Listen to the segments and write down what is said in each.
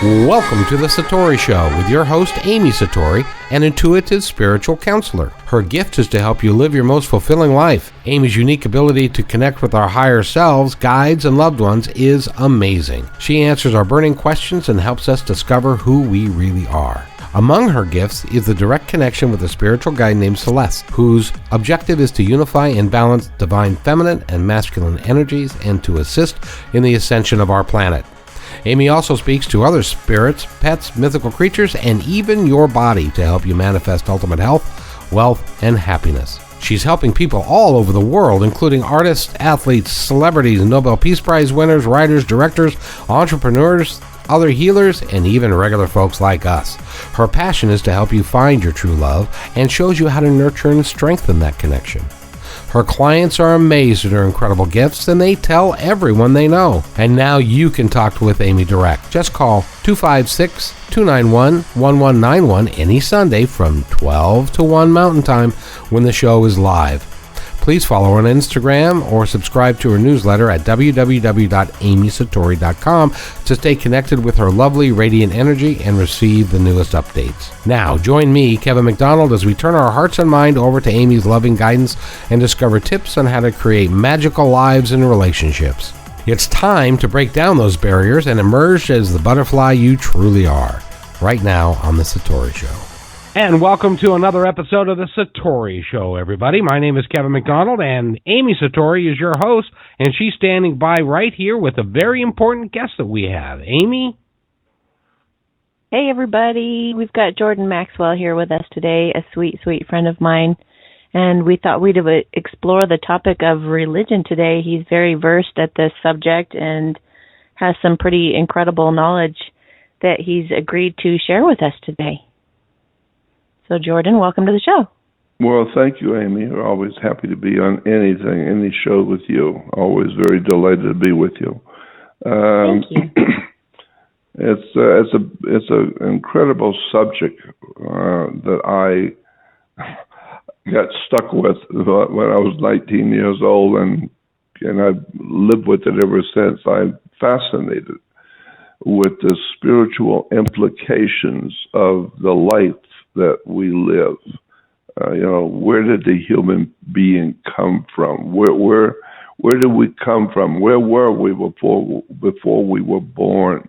Welcome to the Satori Show with your host, Amy Satori, an intuitive spiritual counselor. Her gift is to help you live your most fulfilling life. Amy's unique ability to connect with our higher selves, guides, and loved ones is amazing. She answers our burning questions and helps us discover who we really are. Among her gifts is the direct connection with a spiritual guide named Celeste, whose objective is to unify and balance divine feminine and masculine energies and to assist in the ascension of our planet. Amy also speaks to other spirits, pets, mythical creatures, and even your body to help you manifest ultimate health, wealth, and happiness. She's helping people all over the world, including artists, athletes, celebrities, Nobel Peace Prize winners, writers, directors, entrepreneurs, other healers, and even regular folks like us. Her passion is to help you find your true love and shows you how to nurture and strengthen that connection. Her clients are amazed at her incredible gifts, and they tell everyone they know. And now you can talk with Amy direct. Just call 256-291-1191 any Sunday from 12 to 1 Mountain Time when the show is live. Please follow her on Instagram or subscribe to her newsletter at www.amysatori.com to stay connected with her lovely radiant energy and receive the newest updates. Now, join me, Kevin McDonald, as we turn our hearts and mind over to Amy's loving guidance and discover tips on how to create magical lives and relationships. It's time to break down those barriers and emerge as the butterfly you truly are. Right now on The Satori Show. And welcome to another episode of The Satori Show, everybody. My name is Kevin McDonald, and Amy Satori is your host, and she's standing by right here with a very important guest that we have. Amy? Hey, everybody. We've got Jordan Maxwell here with us today, a sweet, sweet friend of mine, and we thought we'd explore the topic of religion today. He's very versed at this subject and has some pretty incredible knowledge that he's agreed to share with us today. So, Jordan, welcome to the show. Well, thank you, Amy. We're always happy to be on any show with you. Always very delighted to be with you. Thank you. It's an incredible subject that I got stuck with when I was 19 years old, and I've lived with it ever since. I'm fascinated with the spiritual implications of the life that we live. Where did the human being come from? Where did we come from? Where were we before we were born?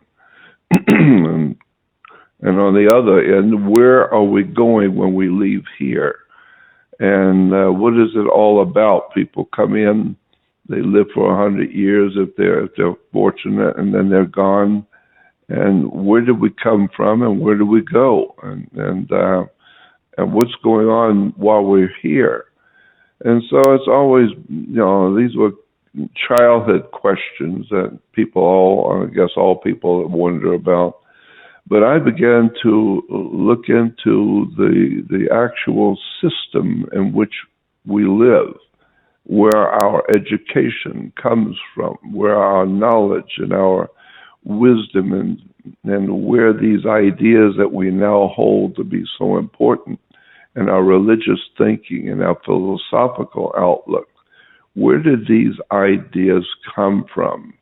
and on the other end, where are we going when we leave here? And what is it all about? People come in, they live for 100 years if they're fortunate, and then they're gone. And where did we come from, and where do we go, and what's going on while we're here? And so it's always, these were childhood questions that all people wonder about. But I began to look into the actual system in which we live, where our education comes from, where our knowledge and our wisdom and where these ideas that we now hold to be so important in our religious thinking and our philosophical outlook, where did these ideas come from?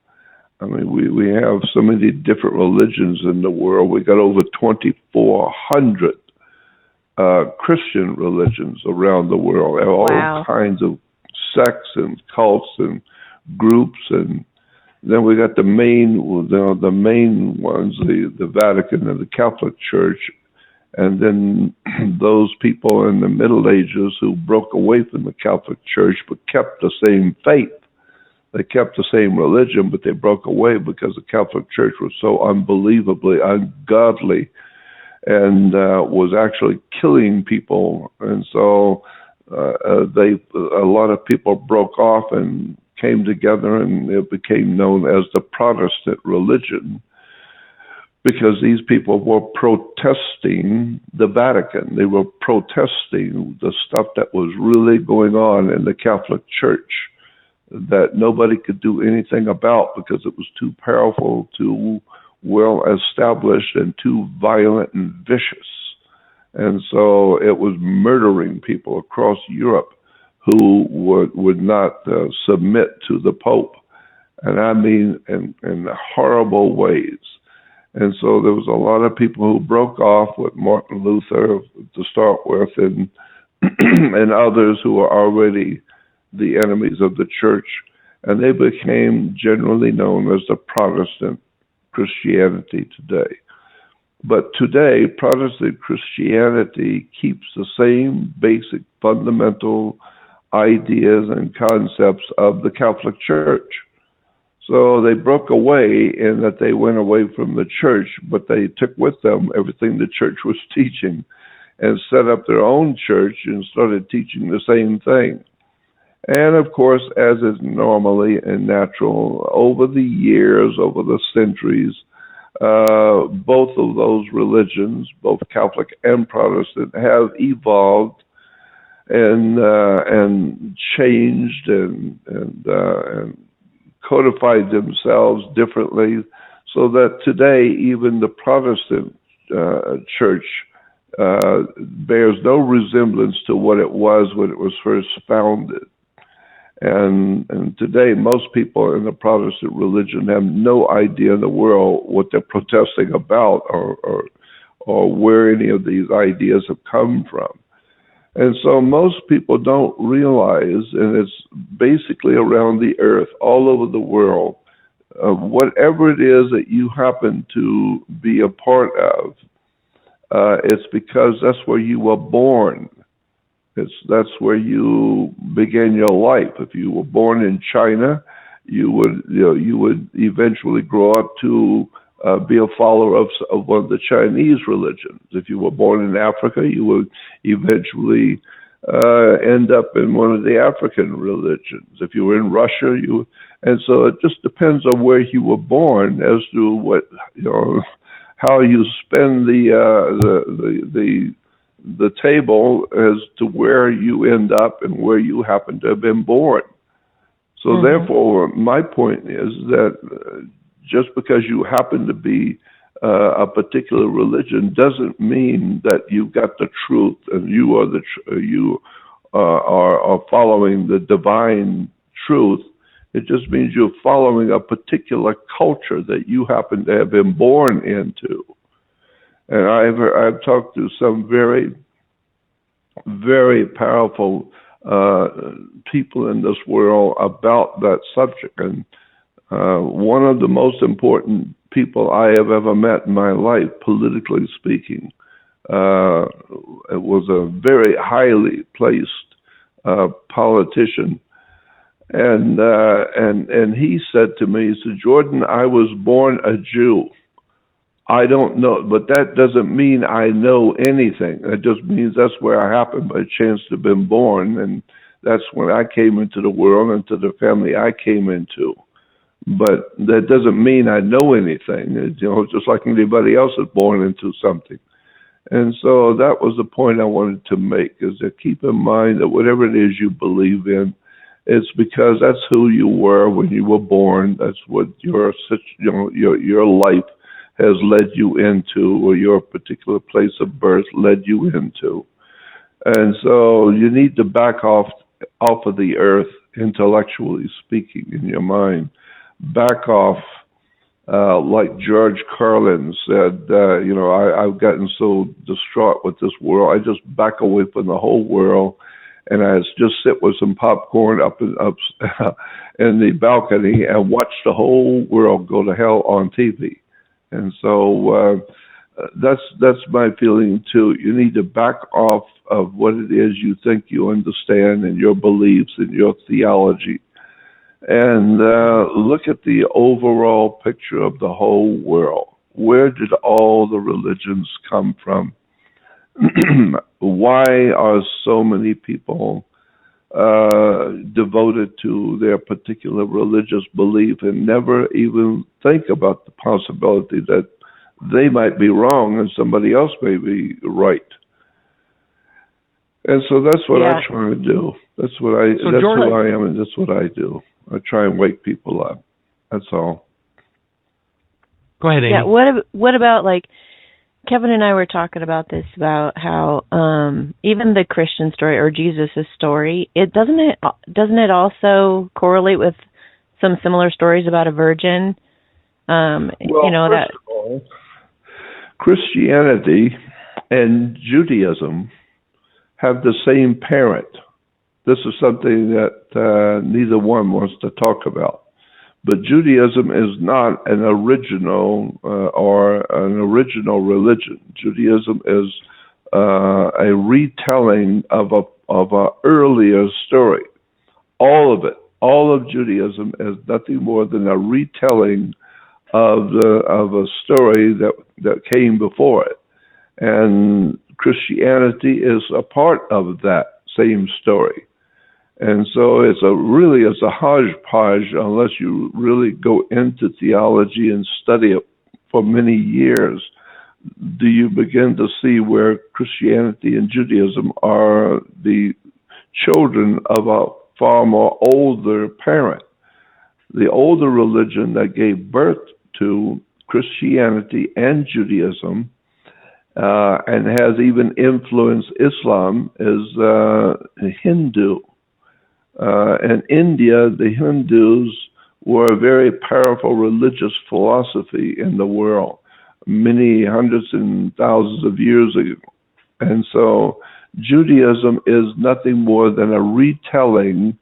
I mean, we have so many different religions in the world. We got over 2,400 Christian religions around the world. All kinds of sects and cults and groups, and then we got the main ones, the Vatican and the Catholic Church, and then those people in the Middle Ages who broke away from the Catholic Church but kept the same faith. They kept the same religion, but they broke away because the Catholic Church was so unbelievably ungodly and was actually killing people. And so a lot of people broke off and came together, and it became known as the Protestant religion, because these people were protesting the Vatican. They were protesting the stuff that was really going on in the Catholic Church that nobody could do anything about because it was too powerful, too well established, and too violent and vicious. And so it was murdering people across Europe who would not submit to the Pope. And I mean in horrible ways. And so there was a lot of people who broke off with Martin Luther to start with, and and others who were already the enemies of the church, and they became generally known as the Protestant Christianity today. But today, Protestant Christianity keeps the same basic fundamental ideas and concepts of the Catholic Church. So they broke away in that they went away from the church, but they took with them everything the church was teaching and set up their own church and started teaching the same thing. And of course, as is normally and natural, over the years, over the centuries, both of those religions, both Catholic and Protestant, have evolved and changed and codified themselves differently, so that today even the Protestant church bears no resemblance to what it was when it was first founded. And today, most people in the Protestant religion have no idea in the world what they're protesting about, or where any of these ideas have come from. And so most people don't realize, and it's basically around the earth, all over the world, whatever it is that you happen to be a part of, it's because that's where you were born. That's where you began your life. If you were born in China, you would eventually grow up to be a follower of one of the Chinese religions. If you were born in Africa, you would eventually end up in one of the African religions. If you were in Russia, and so it just depends on where you were born as to what, how you spend the table as to where you end up and where you happen to have been born. So therefore, my point is that just because you happen to be a particular religion doesn't mean that you've got the truth and you are following the divine truth. It just means you're following a particular culture that you happen to have been born into. And I've talked to some very, very powerful people in this world about that subject. And one of the most important people I have ever met in my life, politically speaking, it was a very highly placed politician. And he said to me, he said, "Jordan, I was born a Jew. I don't know, but that doesn't mean I know anything. It just means that's where I happened by chance to have been born, and that's when I came into the world and to the family I came into. But that doesn't mean I know anything. Just like anybody else is born into something." And so that was the point I wanted to make, is that keep in mind that whatever it is you believe in, it's because that's who you were when you were born. That's what your life has led you into, or your particular place of birth led you into. And so you need to back off of the earth, intellectually speaking, in your mind. Back off, like George Carlin said, I've gotten so distraught with this world, I just back away from the whole world, and I just sit with some popcorn up in the balcony and watch the whole world go to hell on TV. And so that's my feeling too. You need to back off of what it is you think you understand and your beliefs and your theology, and look at the overall picture of the whole world. Where did all the religions come from? Why are so many people devoted to their particular religious belief and never even think about the possibility that they might be wrong and somebody else may be right? And so that's what I try to do. That's who I am, and that's what I do. I try and wake people up. That's all. Go ahead, Amy. Yeah. What about, like, Kevin and I were talking about this, about how even the Christian story or Jesus' story, doesn't it also correlate with some similar stories about a virgin? Well, first of all, Christianity and Judaism have the same parent. This is something that neither one wants to talk about. But Judaism is not an original or an original religion. Judaism is a retelling of a earlier story. All of it, all of Judaism is nothing more than a retelling of a story that came before it. And Christianity is a part of that same story. And so it's a hodgepodge unless you really go into theology and study it for many years. Do you begin to see where Christianity and Judaism are the children of a far more older parent? The older religion that gave birth to Christianity and Judaism and has even influenced Islam is Hindu. In India, the Hindus were a very powerful religious philosophy in the world, many hundreds and thousands of years ago. And so Judaism is nothing more than a retelling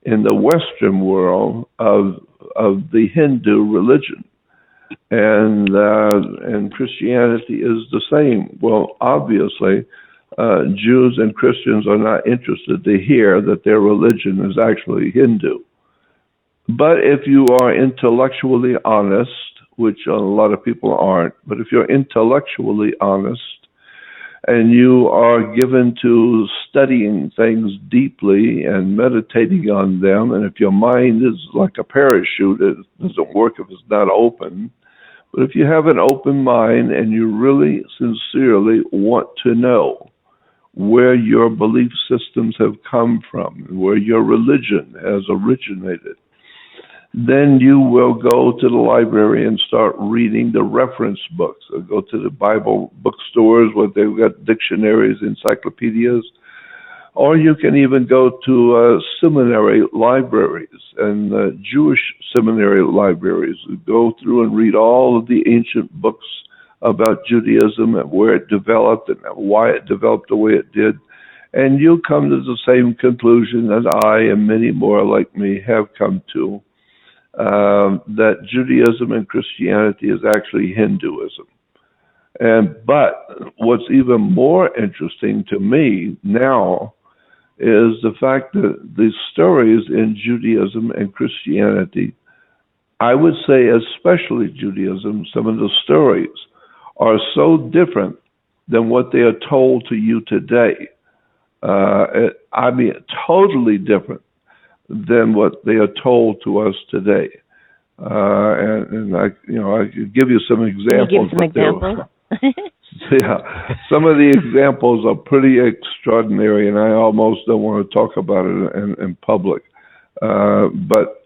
in the Western world of the Hindu religion. And Christianity is the same. Well, obviously, Jews and Christians are not interested to hear that their religion is actually Hindu. But if you are intellectually honest, which a lot of people aren't, but if you're intellectually honest and you are given to studying things deeply and meditating on them, and if your mind is like a parachute, it doesn't work if it's not open. But if you have an open mind and you really sincerely want to know where your belief systems have come from, where your religion has originated, then you will go to the library and start reading the reference books, or go to the Bible bookstores where they've got dictionaries, encyclopedias, or you can even go to seminary libraries and Jewish seminary libraries. Go through and read all of the ancient books about Judaism and where it developed and why it developed the way it did. And you'll come to the same conclusion that I and many more like me have come to, that Judaism and Christianity is actually Hinduism. But what's even more interesting to me now is the fact that the stories in Judaism and Christianity, I would say especially Judaism, some of the stories are so different than what they are told to you today. I mean, totally different than what they are told to us today. And I could give you some examples. Can you give some examples? Yeah, some of the examples are pretty extraordinary, and I almost don't want to talk about it in public. But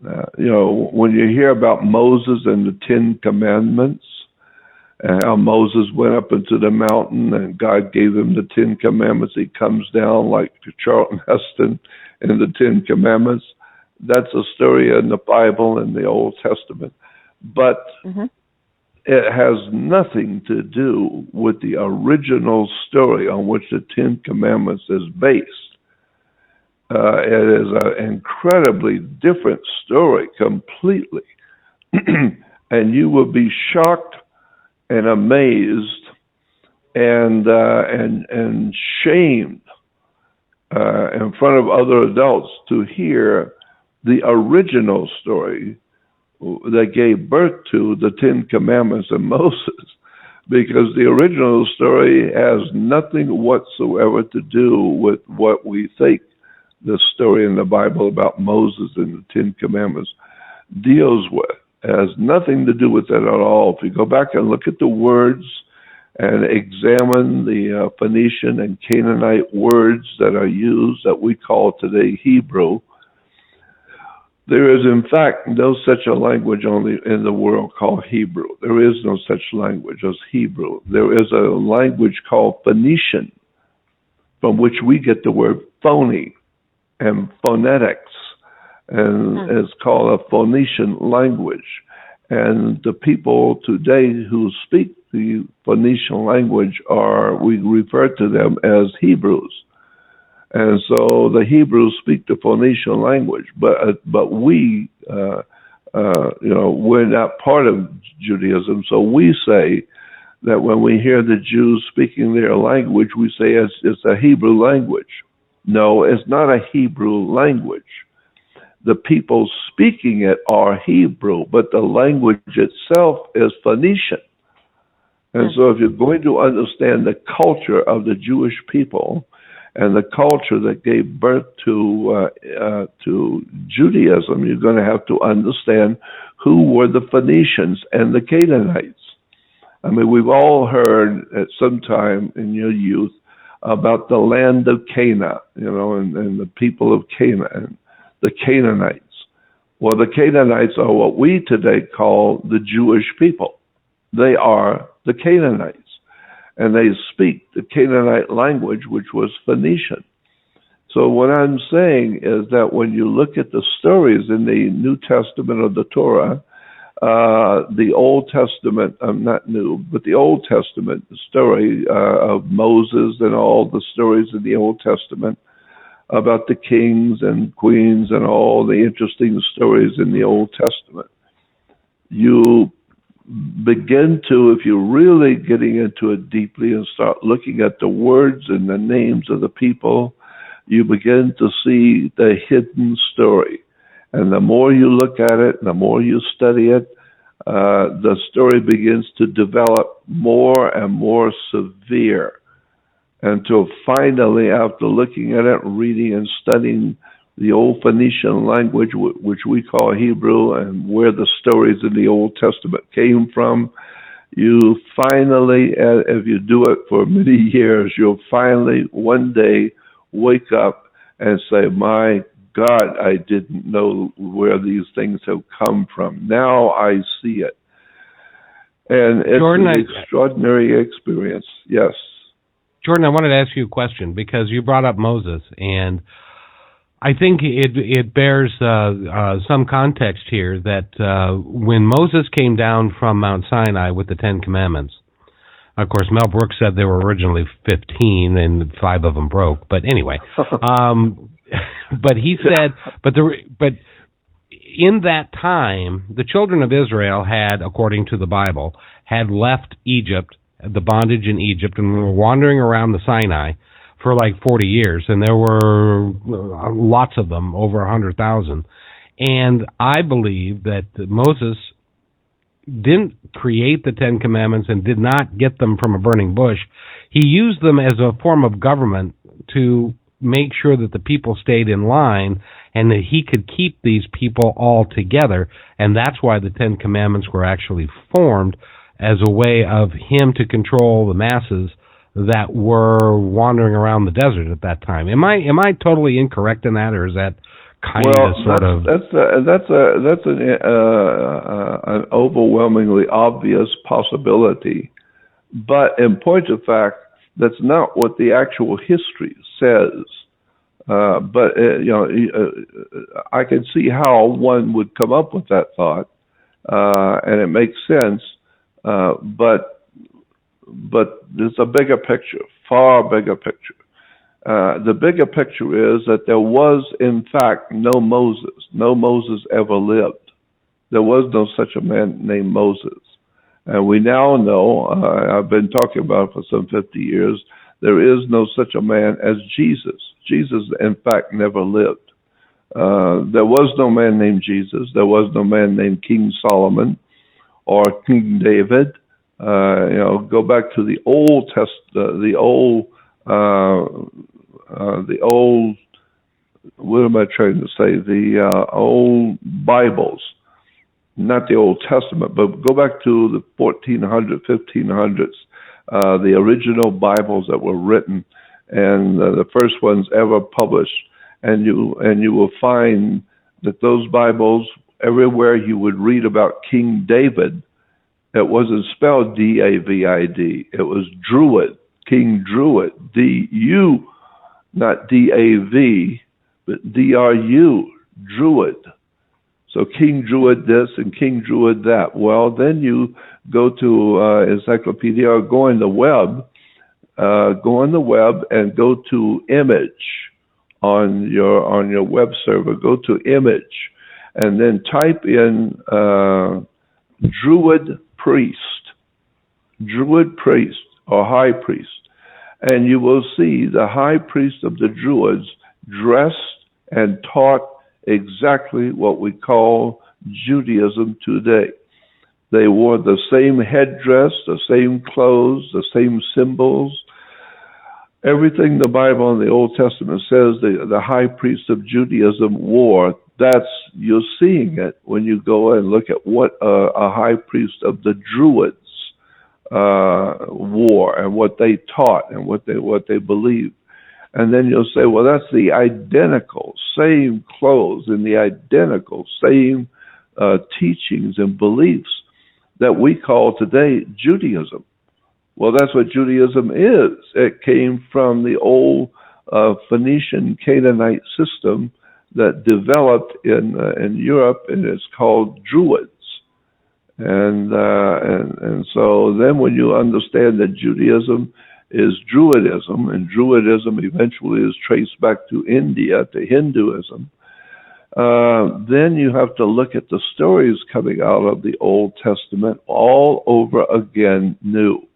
when you hear about Moses and the 10 Commandments, and how Moses went up into the mountain and God gave him the 10 Commandments, he comes down like Charlton Heston in the 10 Commandments. That's a story in the Bible in the Old Testament. But it has nothing to do with the original story on which the 10 Commandments is based. It is an incredibly different story completely. And you will be shocked and amazed and shamed in front of other adults to hear the original story that gave birth to the 10 Commandments and Moses, because the original story has nothing whatsoever to do with what we think the story in the Bible about Moses and the 10 Commandments deals with. It has nothing to do with that at all. If you go back and look at the words and examine the Phoenician and Canaanite words that are used that we call today Hebrew, there is, in fact, no such a language only in the world called Hebrew. There is no such language as Hebrew. There is a language called Phoenician, from which we get the word phony and phonetics, and it's called a Phoenician language. And the people today who speak the Phoenician language we refer to them as Hebrews. And so the Hebrews speak the Phoenician language, but we, we're not part of Judaism. So we say that when we hear the Jews speaking their language, we say it's a Hebrew language. No, it's not a Hebrew language. The people speaking it are Hebrew, but the language itself is Phoenician. And so if you're going to understand the culture of the Jewish people and the culture that gave birth to Judaism, you're going to have to understand who were the Phoenicians and the Canaanites. I mean, we've all heard at some time in your youth about the land of Canaan, and the people of Canaan, the Canaanites. Well, the Canaanites are what we today call the Jewish people. They are the Canaanites, and they speak the Canaanite language, which was Phoenician. So what I'm saying is that when you look at the stories in the New Testament of the Torah, the Old Testament, not new, but the Old Testament story of Moses and all the stories in the Old Testament about the kings and queens and all the interesting stories in the Old Testament, you begin to, if you're really getting into it deeply and start looking at the words and the names of the people, you begin to see the hidden story. And the more you look at it, the more you study it, the story begins to develop more and more severe, until finally, after looking at it, reading and studying the Old Phoenician language, which we call Hebrew, and where the stories in the Old Testament came from, you finally, if you do it for many years, you'll finally one day wake up and say, my God, I didn't know where these things have come from. Now I see it. And it's Jordan, an extraordinary experience. Yes. Jordan, I wanted to ask you a question because you brought up Moses, and I think it bears some context here that when Moses came down from Mount Sinai with the Ten Commandments, of course, Mel Brooks said there were originally 15 and 5 of them broke. But anyway, but he said, but in that time, the children of Israel had, according to the Bible, had left Egypt, the bondage in Egypt, and were wandering around the Sinai for like 40 years, and there were lots of them, over 100,000. And I believe that Moses didn't create the Ten Commandments and did not get them from a burning bush. He used them as a form of government to make sure that the people stayed in line and that he could keep these people all together. And that's why the Ten Commandments were actually formed, as a way of him to control the masses that were wandering around the desert at that time. Am I totally incorrect in that, or is that kind of sort of? That's an overwhelmingly obvious possibility, but in point of fact, that's not what the actual history says. But I can see how one would come up with that thought, and it makes sense. But there's a bigger picture, far bigger picture. The bigger picture is that there was, in fact, no Moses. No Moses ever lived. There was no such a man named Moses. And we now know, I've been talking about it for some 50 years, there is no such a man as Jesus. Jesus, in fact, never lived. There was no man named Jesus. There was no man named King Solomon or King David. Go back to the Old what am I trying to say? The old Bibles, not the Old Testament, but go back to the 1400s, 1500s, the original Bibles that were written, and the first ones ever published, and you will find that those Bibles, everywhere you would read about King David, it wasn't spelled D-A-V-I-D. It was Druid, King Druid, D-U, not D-A-V, but D-R-U, Druid. So King Druid this and King Druid that. Well, then you go to encyclopedia or go on the web. Go on the web and go to image on your web server. Go to image, and then type in Druid priest or high priest, and you will see the high priest of the Druids dressed and taught exactly what we call Judaism today. They wore the same headdress, the same clothes, the same symbols. Everything the Bible and the Old Testament says the high priest of Judaism wore, you're seeing it when you go and look at what a high priest of the Druids wore and what they taught and what they believed. And then you'll say, well, that's the identical same clothes and the identical same teachings and beliefs that we call today Judaism. Well, that's what Judaism is. It came from the old Phoenician Canaanite system that developed in Europe, and it's called Druids. And so then when you understand that Judaism is Druidism, and Druidism eventually is traced back to India, to Hinduism, then you have to look at the stories coming out of the Old Testament all over again new.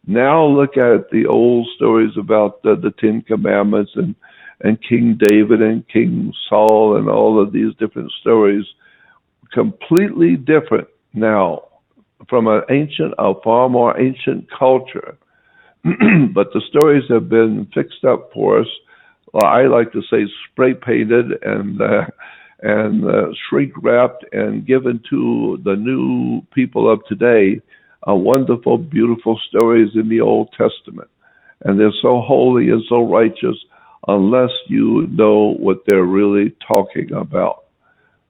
Now look at the old stories about the Ten Commandments and King David and King Saul and all of these different stories, completely different now from a far more ancient culture. But the stories have been fixed up for us. Well, I like to say spray painted and shrink wrapped and given to the new people of today. Wonderful, beautiful stories in the Old Testament. And they're so holy and so righteous unless you know what they're really talking about.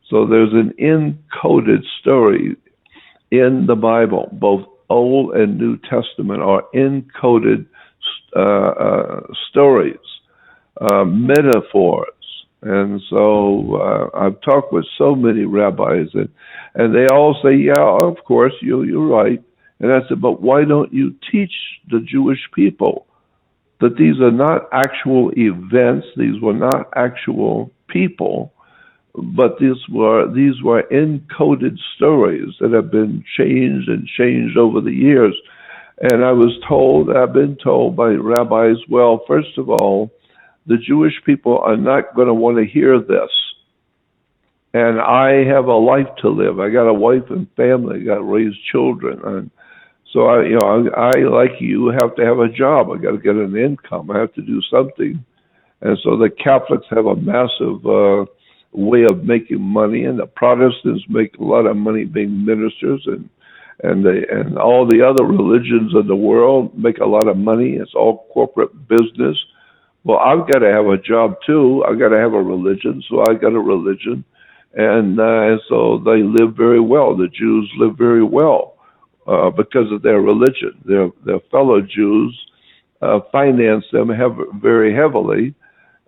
So there's an encoded story in the Bible. Both Old and New Testament are encoded stories, metaphors. And so I've talked with so many rabbis, and they all say, yeah, of course, you're right. And I said, but why don't you teach the Jewish people that these are not actual events, these were not actual people, but these were encoded stories that have been changed over the years. And I've been told by rabbis, well, first of all, the Jewish people are not going to want to hear this. And I have a life to live. I got a wife and family. I got to raise children. And so I like you, have to have a job. I got to get an income. I have to do something. And so the Catholics have a massive way of making money, and the Protestants make a lot of money being ministers, and all the other religions of the world make a lot of money. It's all corporate business. Well, I've got to have a job too. I've got to have a religion, so I got a religion, and so they live very well. The Jews live very well because of their religion. Their fellow Jews finance them very heavily,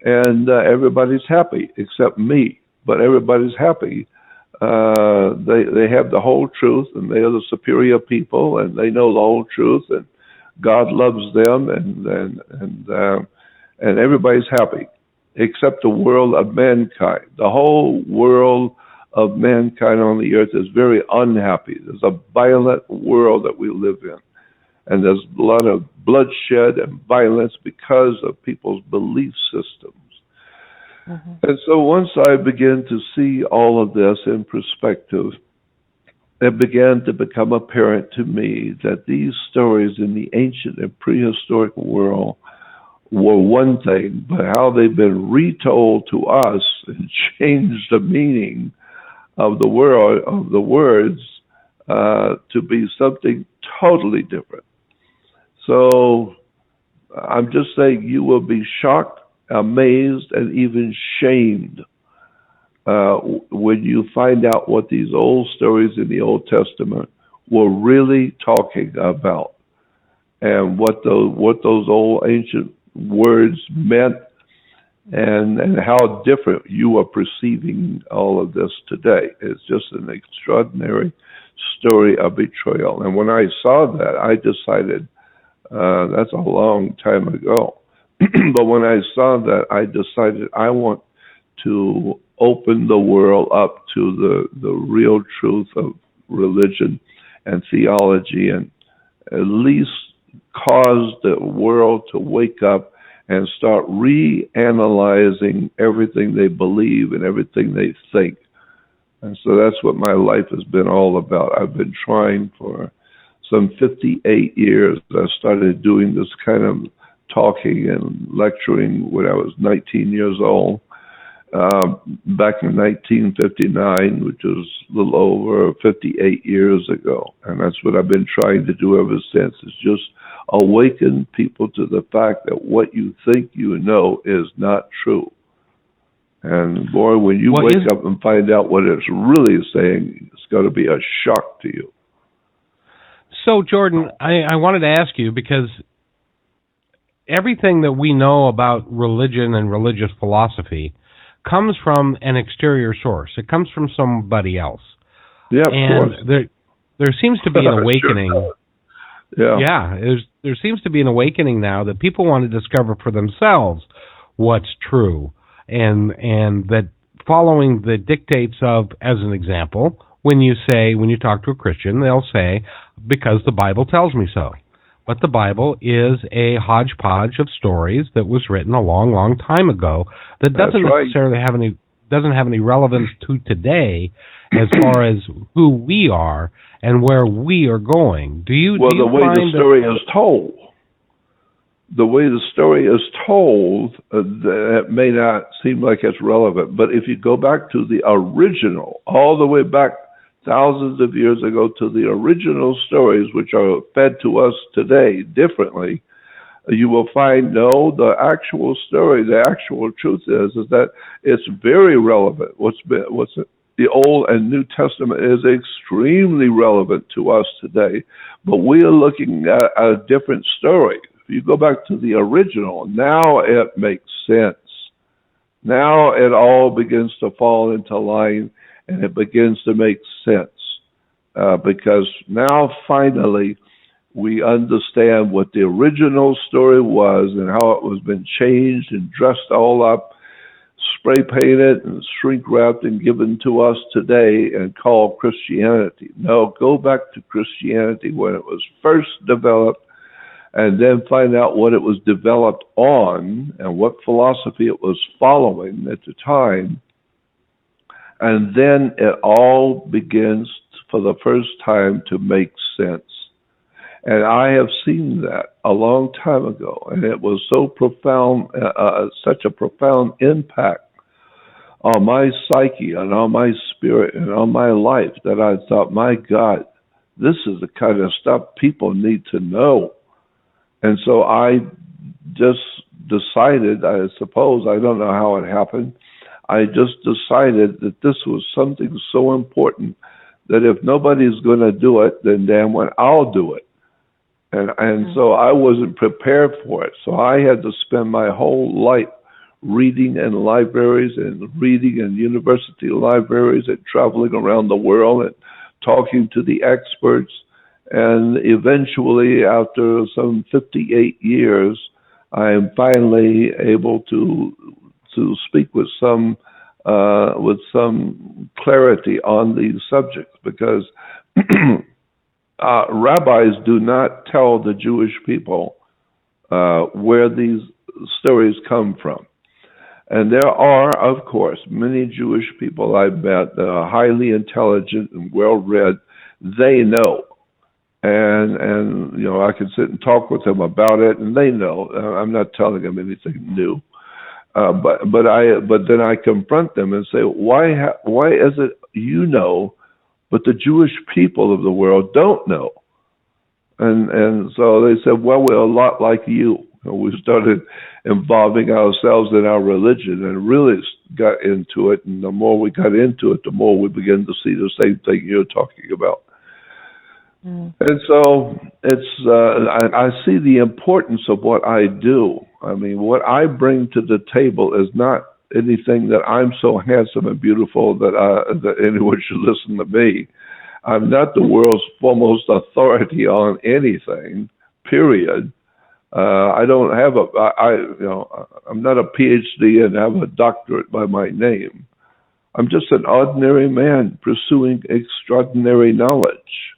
and everybody's happy except me. But everybody's happy. They have the whole truth, and they are the superior people, and they know the whole truth, and God loves them, and everybody's happy, except the world of mankind. The whole world of mankind on the earth is very unhappy. There's a violent world that we live in, and there's a lot of bloodshed and violence because of people's belief systems. Mm-hmm. And so once I began to see all of this in perspective, it began to become apparent to me that these stories in the ancient and prehistoric world were one thing, but how they've been retold to us and changed the meaning of the words to be something totally different. So I'm just saying you will be shocked, amazed, and even shamed when you find out what these old stories in the Old Testament were really talking about, and what those old ancient words meant, and how different you are perceiving all of this today. It's just an extraordinary story of betrayal. And when I saw that, I decided, that's a long time ago. But when I saw that, I decided I want to open the world up to the real truth of religion and theology, and at least cause the world to wake up and start reanalyzing everything they believe and everything they think. And so that's what my life has been all about. I've been trying for some 58 years. I started doing this kind of talking and lecturing when I was 19 years old, back in 1959, which was a little over 58 years ago. And that's what I've been trying to do ever since, is just awaken people to the fact that what you think you know is not true. And boy, when you wake up and find out what it's really saying, it's going to be a shock to you. So, Jordan, I wanted to ask you, because everything that we know about religion and religious philosophy comes from an exterior source. It comes from somebody else. Yeah, and of course. There seems to be an awakening. Sure. There seems to be an awakening now that people want to discover for themselves what's true, and that following the dictates of, as an example, when you talk to a Christian, they'll say, because the Bible tells me so. But the Bible is a hodgepodge of stories that was written a long, long time ago that doesn't necessarily have any relevance to today as far as who we are and where we are going. The way the story is told. The way the story is told, that may not seem like it's relevant, but if you go back to the original, all the way back thousands of years ago to the original stories, which are fed to us today differently, you will find, the actual story, the actual truth is that it's very relevant. The Old and New Testament is extremely relevant to us today, but we are looking at a different story. If you go back to the original, now it makes sense. Now it all begins to fall into line, and it begins to make sense, because now finally we understand what the original story was and how it was been changed and dressed all up, spray painted and shrink wrapped and given to us today and called Christianity. No, go back to Christianity when it was first developed, and then find out what it was developed on and what philosophy it was following at the time. And then it all begins for the first time to make sense. And I have seen that a long time ago, and it was so profound, such a profound impact on my psyche and on my spirit and on my life that I thought, my God, this is the kind of stuff people need to know. And so I just decided, I suppose, I don't know how it happened, I just decided that this was something so important that if nobody's going to do it, then damn well, I'll do it. And so I wasn't prepared for it. So I had to spend my whole life reading in libraries and reading in university libraries and traveling around the world and talking to the experts. And eventually, after some 58 years, I am finally able to speak with some clarity on these subjects, because rabbis do not tell the Jewish people where these stories come from. And there are, of course, many Jewish people I've met that are highly intelligent and well-read. They know. And I can sit and talk with them about it, and they know. I'm not telling them anything new. But then I confront them and say, why is it but the Jewish people of the world don't know? And so they said, well, we're a lot like you. We started involving ourselves in our religion and really got into it. And the more we got into it, the more we began to see the same thing you're talking about. And so I see the importance of what I do. I mean, what I bring to the table is not anything that I'm so handsome and beautiful that anyone should listen to me. I'm not the world's foremost authority on anything, period. I don't have I'm not a PhD and have a doctorate by my name. I'm just an ordinary man pursuing extraordinary knowledge.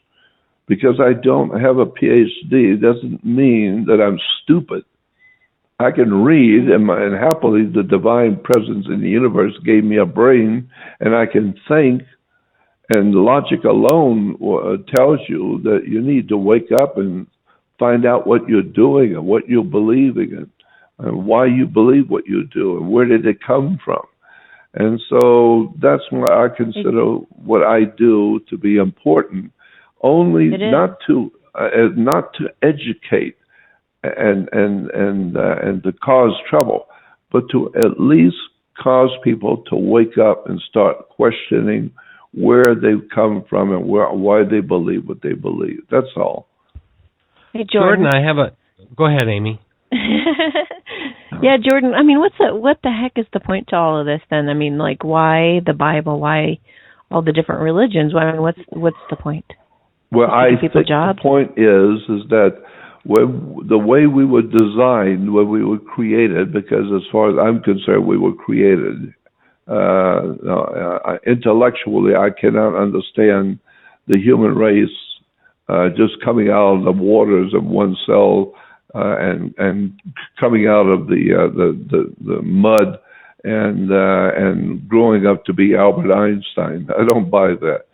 Because I don't have a PhD doesn't mean that I'm stupid. I can read, and happily the divine presence in the universe gave me a brain, and I can think, and logic alone tells you that you need to wake up and find out what you're doing and what you're believing and why you believe what you do and where did it come from. And so that's why I consider what I do to be important. Only not to educate and to cause trouble, but to at least cause people to wake up and start questioning where they've come from and why they believe what they believe. That's all. Hey, Jordan, I have a. Go ahead, Amy. Yeah, Jordan. I mean, what the heck is the point to all of this then? I mean, like, why the Bible? Why all the different religions? I mean, what's the point? Well, I think the point is that the way we were designed, when we were created, because as far as I'm concerned, we were created. Intellectually, I cannot understand the human race just coming out of the waters of one cell and coming out of the mud and growing up to be Albert Einstein. I don't buy that.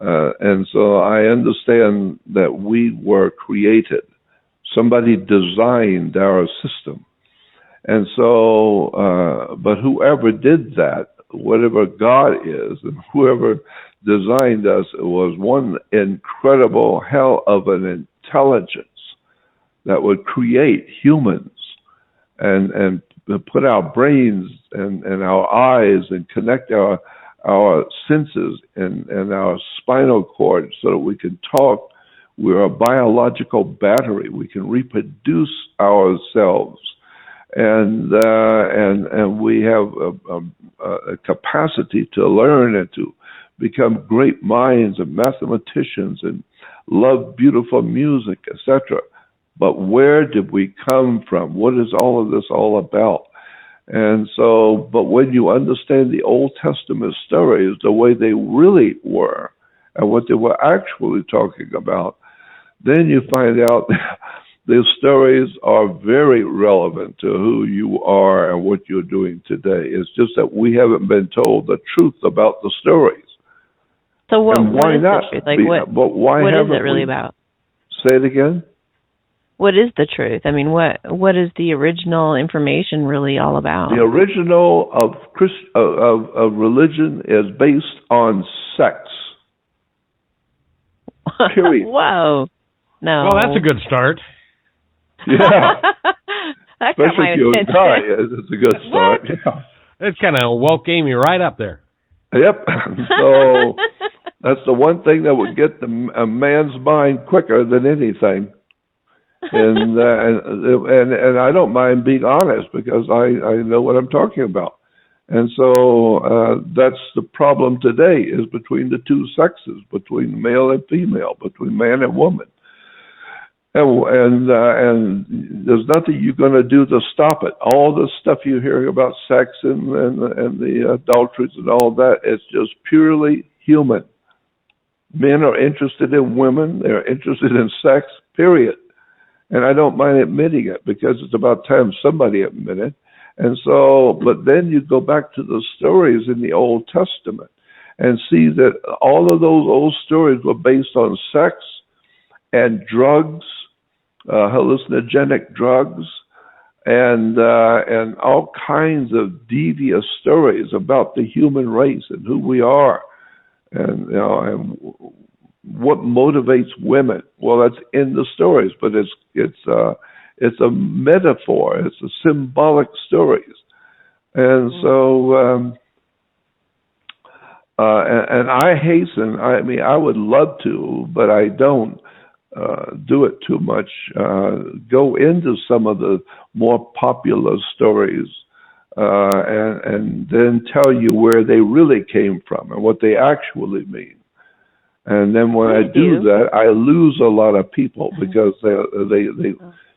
And so I understand that we were created. Somebody designed our system. And so, but whoever did that, whatever God is, and whoever designed us, it was one incredible hell of an intelligence that would create humans and put our brains and our eyes and connect our senses and our spinal cord so that we can talk. We're a biological battery. We can reproduce ourselves, and we have a capacity to learn and to become great minds and mathematicians and love beautiful music, etc. But where did we come from? What is all of this all about? And so, but when you understand the Old Testament stories the way they really were and what they were actually talking about, then you find out these stories are very relevant to who you are and what you're doing today. It's just that we haven't been told the truth about the stories. So what is the truth? Like what is it really about? Say it again? What is the truth? I mean, what is the original information really all about? The original of religion is based on sex. Period. Whoa. No. Well, that's a good start. Yeah. That especially if you're a guy, it's a good start. Yeah. It kind of woke Amy right up there. Yep. So that's the one thing that would get a man's mind quicker than anything. And I don't mind being honest because I know what I'm talking about. And so that's the problem today is between the two sexes, between male and female, between man and woman. And there's nothing you're going to do to stop it. All the stuff you hear about sex and the adulteries and all that, it's just purely human. Men are interested in women. They're interested in sex, period. And I don't mind admitting it because it's about time somebody admitted it. And so, but then you go back to the stories in the Old Testament and see that all of those old stories were based on sex and drugs, hallucinogenic drugs, and all kinds of devious stories about the human race and who we are, and and what motivates women. Well, that's in the stories, but it's a metaphor. It's a symbolic stories, and so and I hasten. I mean, I would love to, but I don't. do it too much. Go into some of the more popular stories and then tell you where they really came from and what they actually mean. And then when I do that, I lose a lot of people because they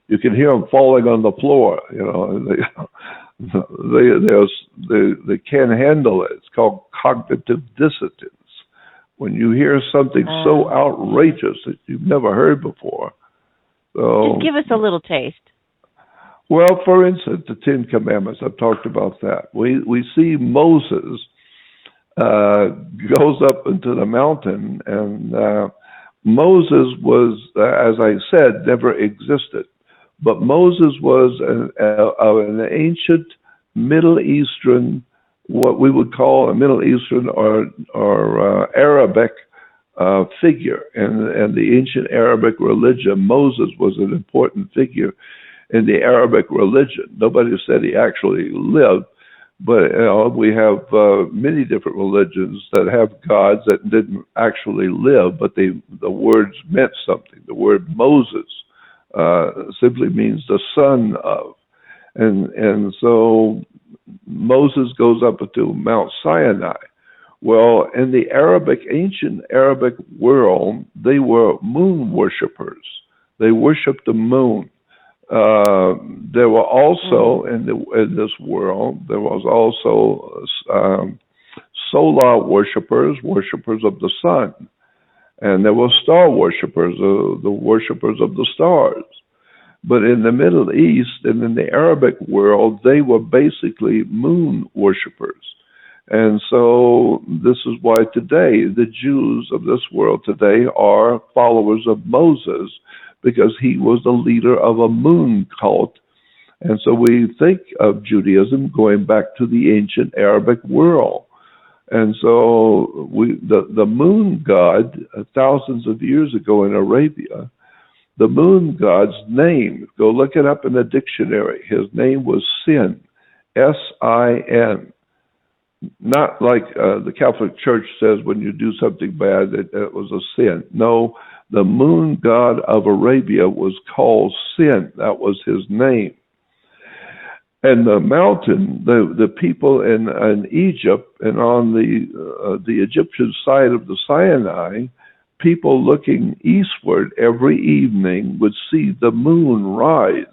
you can hear them falling on the floor. You know, they can't handle it. It's called cognitive dissonance. When you hear something so outrageous that you've never heard before. So, just give us a little taste. Well, for instance, the Ten Commandments. I've talked about that. We see Moses goes up into the mountain, and Moses was, as I said, never existed. But Moses was an ancient Middle Eastern, what we would call a Middle Eastern or Arabic figure. And the ancient Arabic religion, Moses was an important figure in the Arabic religion. Nobody said he actually lived, but we have many different religions that have gods that didn't actually live, but the words meant something. The word Moses simply means the son of. And so Moses goes up to Mount Sinai. Well, in the ancient Arabic world, they were moon worshippers. They worshiped the moon. There were also in this world, there was also solar worshippers of the sun. And there were star worshippers, the worshippers of the stars. But in the Middle East and in the Arabic world, they were basically moon worshippers. And so this is why today the Jews of this world today are followers of Moses, because he was the leader of a moon cult. And so we think of Judaism going back to the ancient Arabic world. And so the moon god, thousands of years ago in Arabia, the moon god's name, go look it up in the dictionary. His name was Sin, S-I-N. Not like the Catholic Church says when you do something bad, it was a sin. No, the moon god of Arabia was called Sin. That was his name. And the mountain, the people in Egypt and on the Egyptian side of the Sinai, people looking eastward every evening would see the moon rise.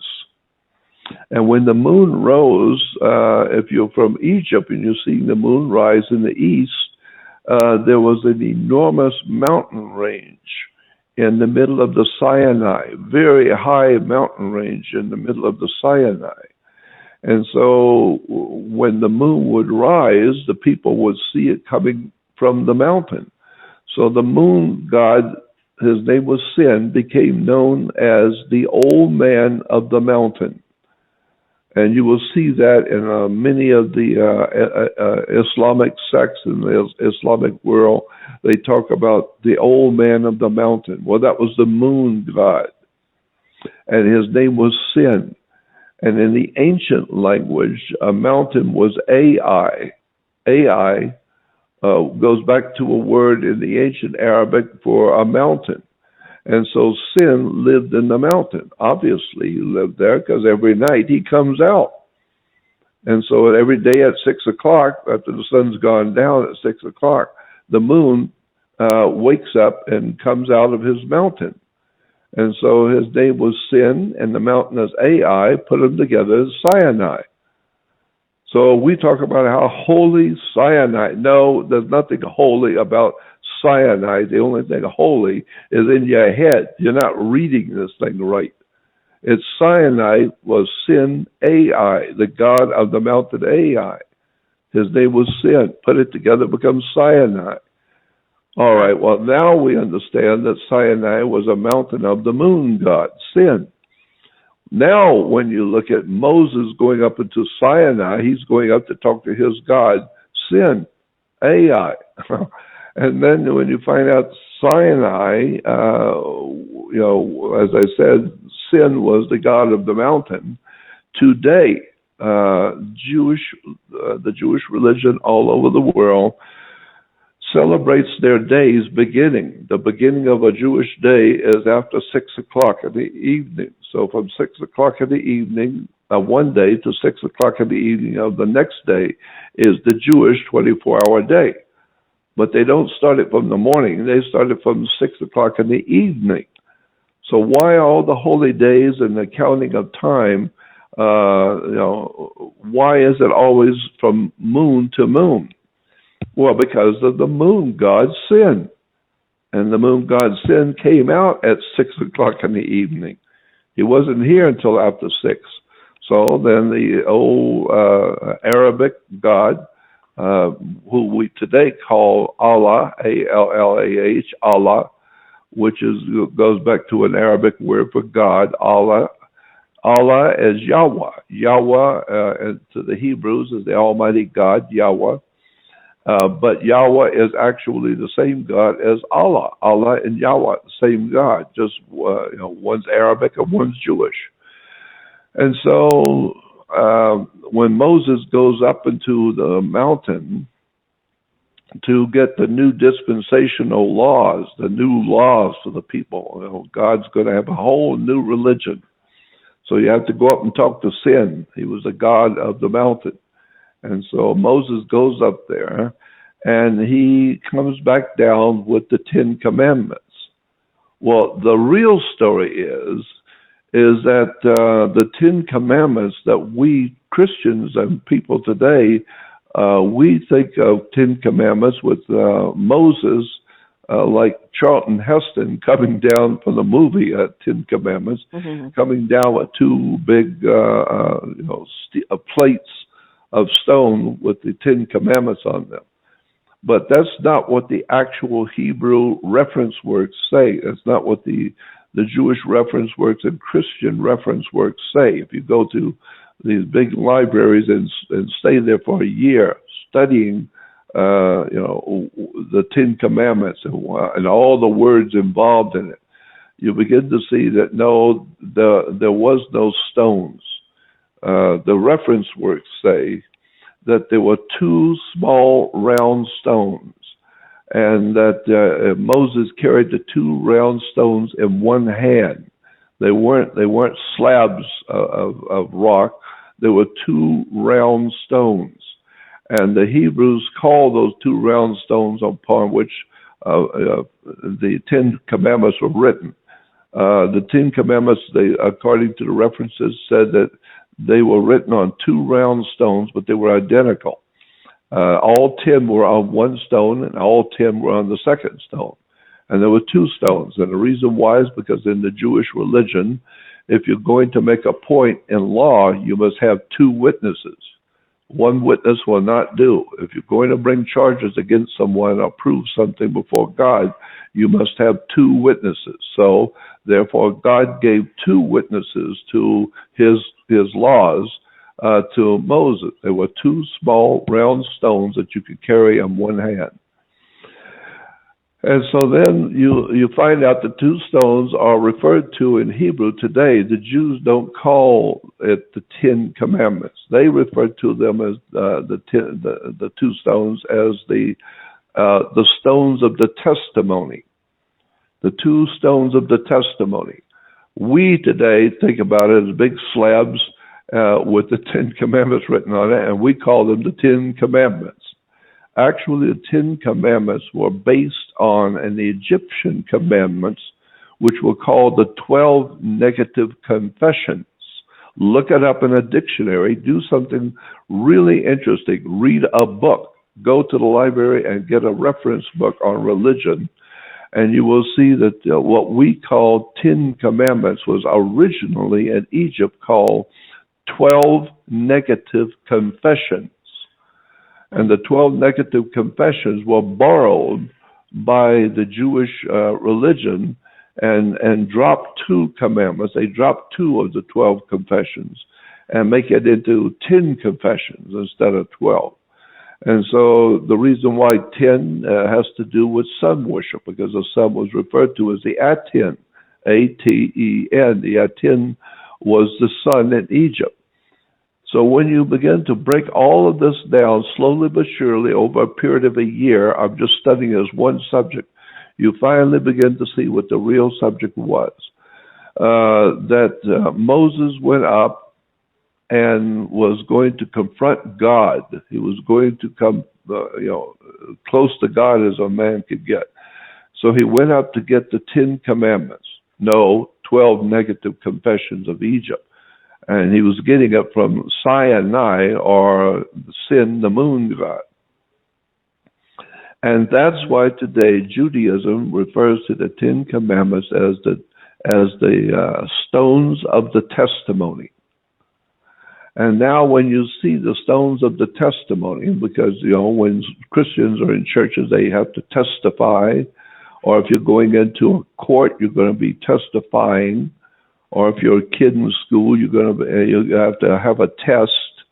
And when the moon rose, if you're from Egypt and you're seeing the moon rise in the east, there was an enormous mountain range in the middle of the Sinai, very high mountain range in the middle of the Sinai. And so when the moon would rise, the people would see it coming from the mountain. So the moon god, his name was Sin, became known as the old man of the mountain. And you will see that in many of the Islamic sects in the Islamic world. They talk about the old man of the mountain. Well, that was the moon god. And his name was Sin. And in the ancient language, a mountain was Ai. Ai goes back to a word in the ancient Arabic for a mountain. And so Sin lived in the mountain. Obviously, he lived there because every night he comes out. And so every day at 6 o'clock, after the sun's gone down at 6 o'clock, the moon wakes up and comes out of his mountain. And so his name was Sin, and the mountain is Ai, put them together as Sinai. So we talk about how holy Sinai. No, there's nothing holy about Sinai. The only thing holy is in your head. You're not reading this thing right. It's Sinai was Sin Ai, the god of the mountain Ai. His name was Sin. Put it together, it becomes Sinai. All right, well, now we understand that Sinai was a mountain of the moon god, Sin. Now, when you look at Moses going up into Sinai, he's going up to talk to his god, Sin, Ai. And then when you find out Sinai, as I said, Sin was the god of the mountain. Today, the Jewish religion all over the world celebrates their day's beginning. The beginning of a Jewish day is after 6 o'clock in the evening. So from 6 o'clock in the evening of one day to 6 o'clock in the evening of the next day is the Jewish 24-hour day. But they don't start it from the morning. They start it from 6 o'clock in the evening. So why all the holy days and the counting of time? Why is it always from moon to moon? Well, because of the moon god's sin. And the moon god's sin came out at 6 o'clock in the evening. He wasn't here until after 6. So then the old Arabic god, who we today call Allah, A-L-L-A-H, Allah, which goes back to an Arabic word for God, Allah. Allah is Yahweh. Yahweh, to the Hebrews, is the Almighty God, Yahweh. But Yahweh is actually the same God as Allah. Allah and Yahweh, the same God. Just one's Arabic and one's Jewish. And so when Moses goes up into the mountain to get the new dispensational laws, the new laws for the people, God's going to have a whole new religion. So you have to go up and talk to sin. He was the God of the mountain. And so Moses goes up there, and he comes back down with the 10 Commandments. Well, the real story is that the 10 Commandments that we Christians and people today, we think of 10 Commandments with Moses, like Charlton Heston coming down from the movie 10 Commandments, coming down with two big plates of stone with the 10 Commandments on them. But that's not what the actual Hebrew reference works say. That's not what the Jewish reference works and Christian reference works say. If you go to these big libraries and stay there for a year studying the 10 Commandments and all the words involved in it, you begin to see that no, there was no stones. The reference works say that there were two small round stones, and that Moses carried the two round stones in one hand. They weren't slabs of rock. They were two round stones. And the Hebrews call those two round stones upon which the 10 Commandments were written. The 10 Commandments, according to the references, said that they were written on two round stones, but they were identical. All 10 were on one stone, and all 10 were on the second stone. And there were two stones. And the reason why is because in the Jewish religion, if you're going to make a point in law, you must have two witnesses. One witness will not do. If you're going to bring charges against someone or prove something before God, you must have two witnesses. So, therefore, God gave two witnesses to his laws to Moses. There were two small round stones that you could carry on one hand. And so then you find out the two stones are referred to in Hebrew today. The Jews don't call it the 10 Commandments. They refer to them as the two stones as the stones of the testimony. The two stones of the testimony. We today think about it as big slabs with the 10 Commandments written on it, and we call them the 10 Commandments. Actually, the 10 Commandments were based on the Egyptian commandments, which were called the 12 negative confessions. Look it up in a dictionary. Do something really interesting. Read a book. Go to the library and get a reference book on religion, and you will see that what we call 10 Commandments was originally in Egypt called 12 negative confessions. And the 12 negative confessions were borrowed by the Jewish religion and dropped two commandments. They dropped two of the 12 confessions and make it into 10 confessions instead of 12. And so the reason why 10 has to do with sun worship, because the sun was referred to as the Aten, A-T-E-N. The Aten was the sun in Egypt. So when you begin to break all of this down slowly but surely over a period of a year, I'm just studying as one subject, you finally begin to see what the real subject was. That Moses went up and was going to confront God. He was going to come, close to God as a man could get. So he went up to get the 10 Commandments. No, 12 negative confessions of Egypt. And he was getting it from Sinai, or Sin, the moon god. And that's why today Judaism refers to the 10 Commandments as the stones of the testimony. And now when you see the stones of the testimony, because, when Christians are in churches, they have to testify, or if you're going into a court, you're going to be testifying, or if you're a kid in school, you have to have a test.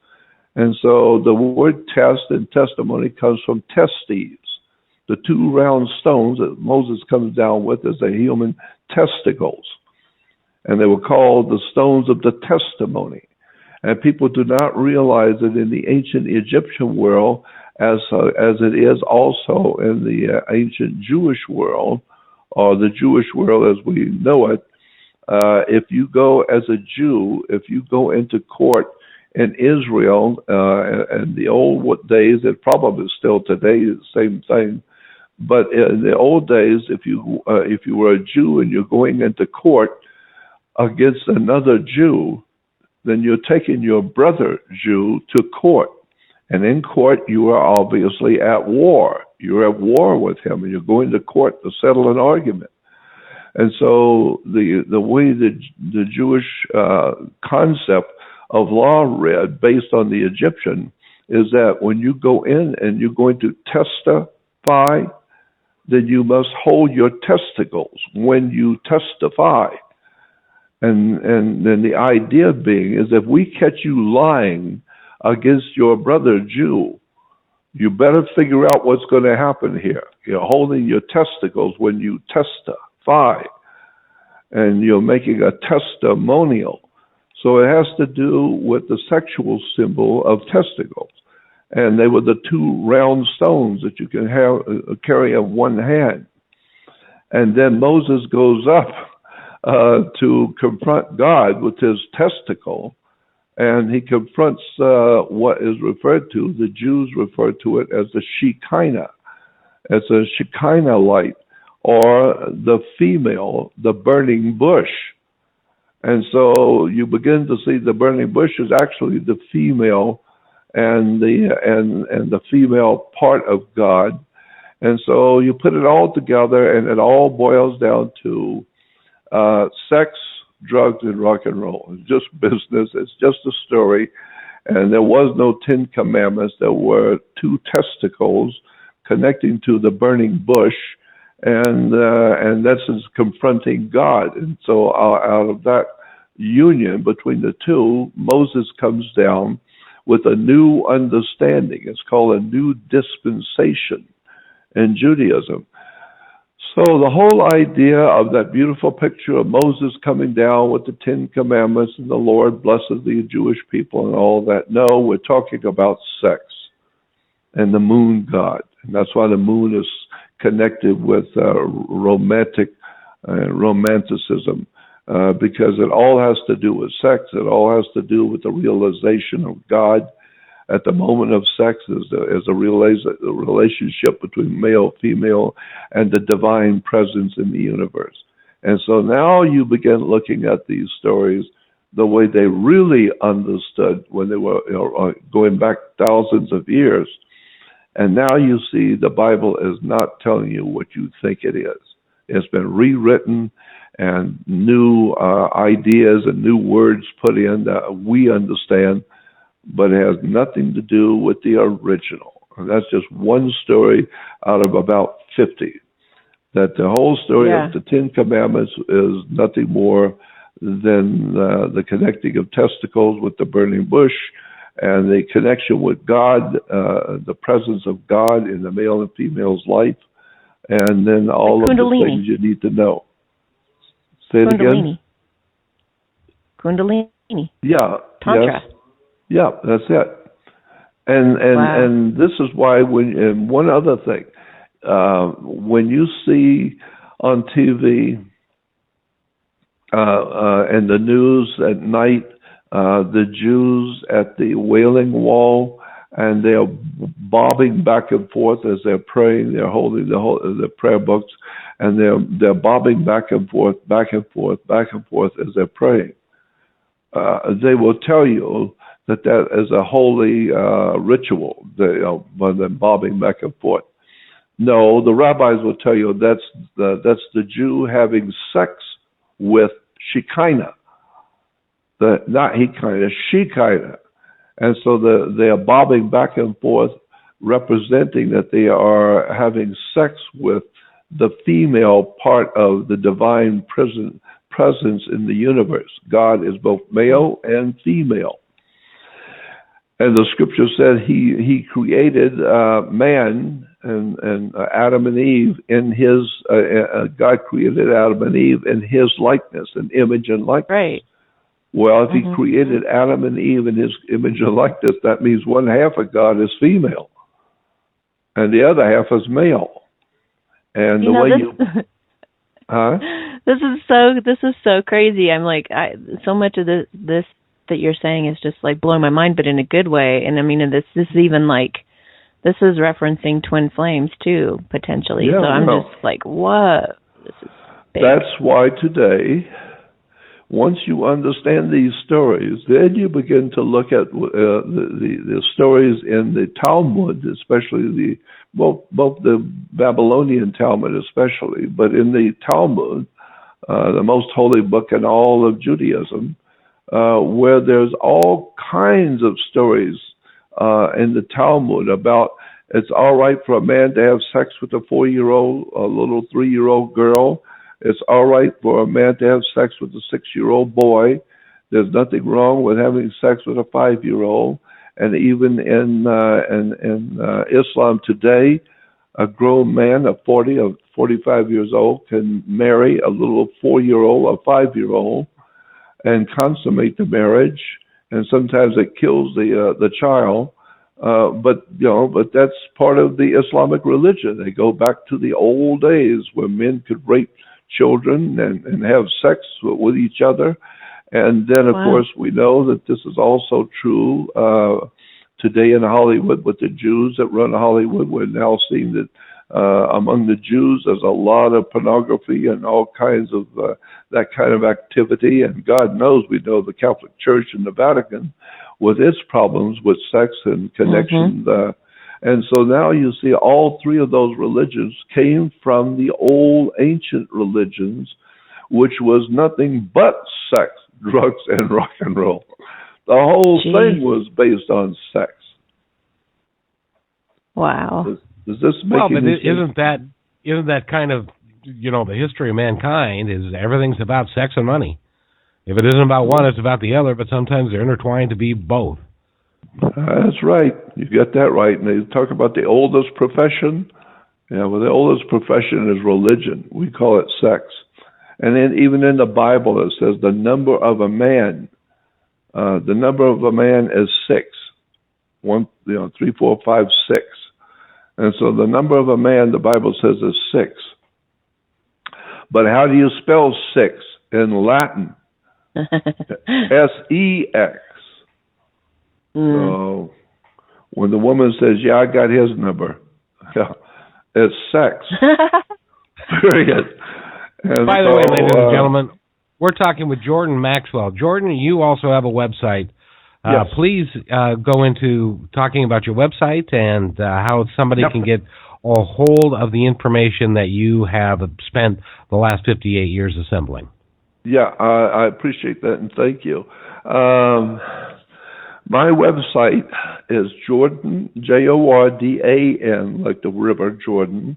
And so the word test and testimony comes from testes. The 2 round stones that Moses comes down with as the human testicles. And they were called the stones of the testimony. And people do not realize that in the ancient Egyptian world, as it is also in the ancient Jewish world, or the Jewish world as we know it, if you go as a Jew, if you go into court in Israel, in the old days, it probably still today is the same thing, but in the old days, if you were a Jew and you're going into court against another Jew, then you're taking your brother Jew to court. And in court, you are obviously at war. You're at war with him, and you're going to court to settle an argument. And so the way the Jewish concept of law read, based on the Egyptian, is that when you go in and you're going to testify, then you must hold your testicles when you testify. And then the idea being is if we catch you lying against your brother Jew, you better figure out what's going to happen here. You're holding your testicles when you testify, and you're making a testimonial. So it has to do with the sexual symbol of testicles. And they were the 2 round stones that you can carry in one hand. And then Moses goes up to confront God with his testicle, and he confronts what is referred to, the Jews refer to it as the Shekinah. It's a Shekinah light, or the female, the burning bush. And so you begin to see the burning bush is actually the female and the female part of God. And so you put it all together, and it all boils down to sex, drugs, and rock and roll. It's just business. It's just a story. And there was no 10 Commandments. There were 2 testicles connecting to the burning bush, and this is confronting God. And so out of that union between the 2, Moses comes down with a new understanding. It's called a new dispensation in Judaism. So the whole idea of that beautiful picture of Moses coming down with the 10 Commandments and the Lord blesses the Jewish people and all that, no, we're talking about sex and the moon god. And that's why the moon is connected with romanticism, because it all has to do with sex. It all has to do with the realization of God. At the moment of sex is a relationship between male, female, and the divine presence in the universe. And so now you begin looking at these stories the way they really understood when they were going back thousands of years. And now you see the Bible is not telling you what you think it is. It's been rewritten, and new ideas and new words put in that we understand, but it has nothing to do with the original. And that's just one story out of about 50. That the whole story of the 10 Commandments is nothing more than the connecting of testicles with the burning bush, and the connection with God, the presence of God in the male and female's life, and then all of the things you need to know. Say it again? Kundalini. Yeah. Tantra. Yes. Yeah, that's it. And this is why and one other thing, when you see on TV and the news at night, the Jews at the Wailing Wall, and they're bobbing back and forth as they're praying. They're holding the prayer books, and they're bobbing back and forth, back and forth, back and forth as they're praying. They will tell you that is a holy ritual. When they're bobbing back and forth. No, the rabbis will tell you that's the Jew having sex with Shekinah. Not Hekinah, Shekinah. And so they are bobbing back and forth, representing that they are having sex with the female part of the divine presence in the universe. God is both male and female. And the scripture said he created man and Adam and Eve in his, God created Adam and Eve in his likeness, an image and likeness. Right. Well, if he created Adam and Eve in his image and likeness, that means one half of God is female, and the other half is male. And the way this is so crazy. I'm like, so much of this that you're saying is just like blowing my mind, but in a good way. And I mean, this is even like, this is referencing twin flames too, potentially. Yeah, so I'm just like, what? This is big. That's why today, once you understand these stories, then you begin to look at the stories in the Talmud, especially both the Babylonian Talmud especially, but in the Talmud, the most holy book in all of Judaism, where there's all kinds of stories in the Talmud about it's all right for a man to have sex with a 4-year-old, a little 3-year-old girl. It's all right for a man to have sex with a 6-year-old boy. There's nothing wrong with having sex with a 5-year-old. And even in Islam today, a grown man of 40 or 45 years old can marry a little 4-year-old or 5-year-old and consummate the marriage. And sometimes it kills the child. But that's part of the Islamic religion. They go back to the old days where men could rape children and have sex with each other. And then, of course, we know that this is also true today in Hollywood with the Jews that run Hollywood. We're now seeing that among the Jews there's a lot of pornography and all kinds of that kind of activity. And God knows, we know the Catholic Church and the Vatican with its problems with sex and connection. And so now you see all three of those religions came from the old ancient religions, which was nothing but sex, drugs, and rock and roll. The whole thing was based on sex. Wow. Does this make any sense? Isn't that kind of, the history of mankind is everything's about sex and money. If it isn't about one, it's about the other, but sometimes they're intertwined to be both. That's right. You got that right. And they talk about the oldest profession. Yeah, well, the oldest profession is religion. We call it sex. And then even in the Bible, it says the number of a man. The number of a man is 6. 1, 3, 4, 5, 6. And so the number of a man, the Bible says, is 6. But how do you spell 6 in Latin? S-E-X. So when the woman says, yeah, I got his number, it's sex. Period. And by the way, ladies and gentlemen, we're talking with Jordan Maxwell. Jordan, you also have a website. Yes. Please go into talking about your website and how somebody can get a hold of the information that you have spent the last 58 years assembling. Yeah, I appreciate that, and thank you. My website is Jordan, Jordan, like the river Jordan,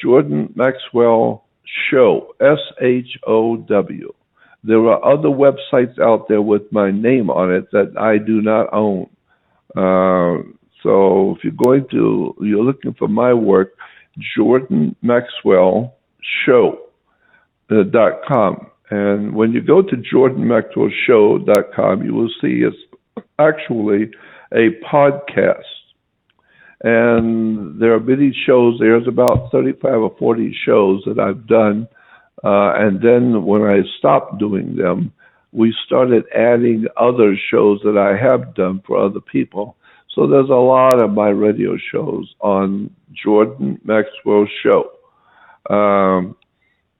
Jordan Maxwell Show, SHOW. There are other websites out there with my name on it that I do not own. So if you're looking for my work, Jordan Maxwell Show.com. And when you go to JordanMaxwellShow.com, you will see it's actually a podcast. And there are many shows. There's about 35 or 40 shows that I've done. And then when I stopped doing them, we started adding other shows that I have done for other people. So there's a lot of my radio shows on Jordan Maxwell Show.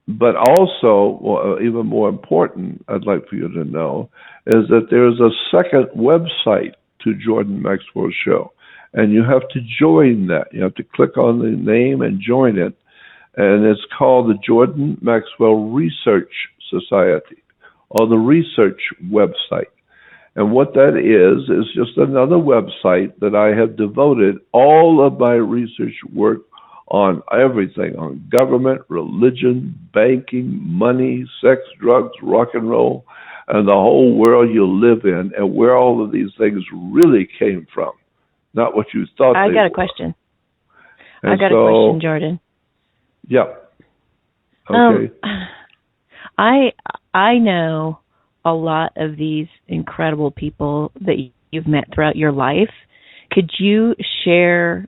But also, well, even more important, I'd like for you to know, is that there's a second website to Jordan Maxwell Show. And you have to join that. You have to click on the name and join it. And it's called the Jordan Maxwell Research Society, or the research website. And what that is just another website that I have devoted all of my research work on everything, on government, religion, banking, money, sex, drugs, rock and roll, and the whole world you live in, and where all of these things really came from, not what you thought I they got a were. question. And I got a question, Jordan. Yeah. Okay. I know a lot of these incredible people that you've met throughout your life. Could you share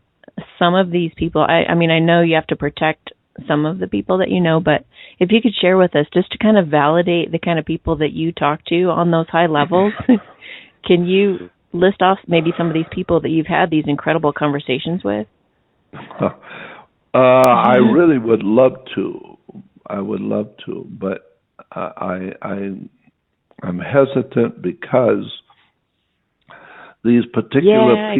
some of these people? I mean, I know you have to protect some of the people that you know, but if you could share with us just to kind of validate the kind of people that you talk to on those high levels, can you list off maybe some of these people that you've had these incredible conversations with? I really would love to. I would love to, but I'm hesitant because these particular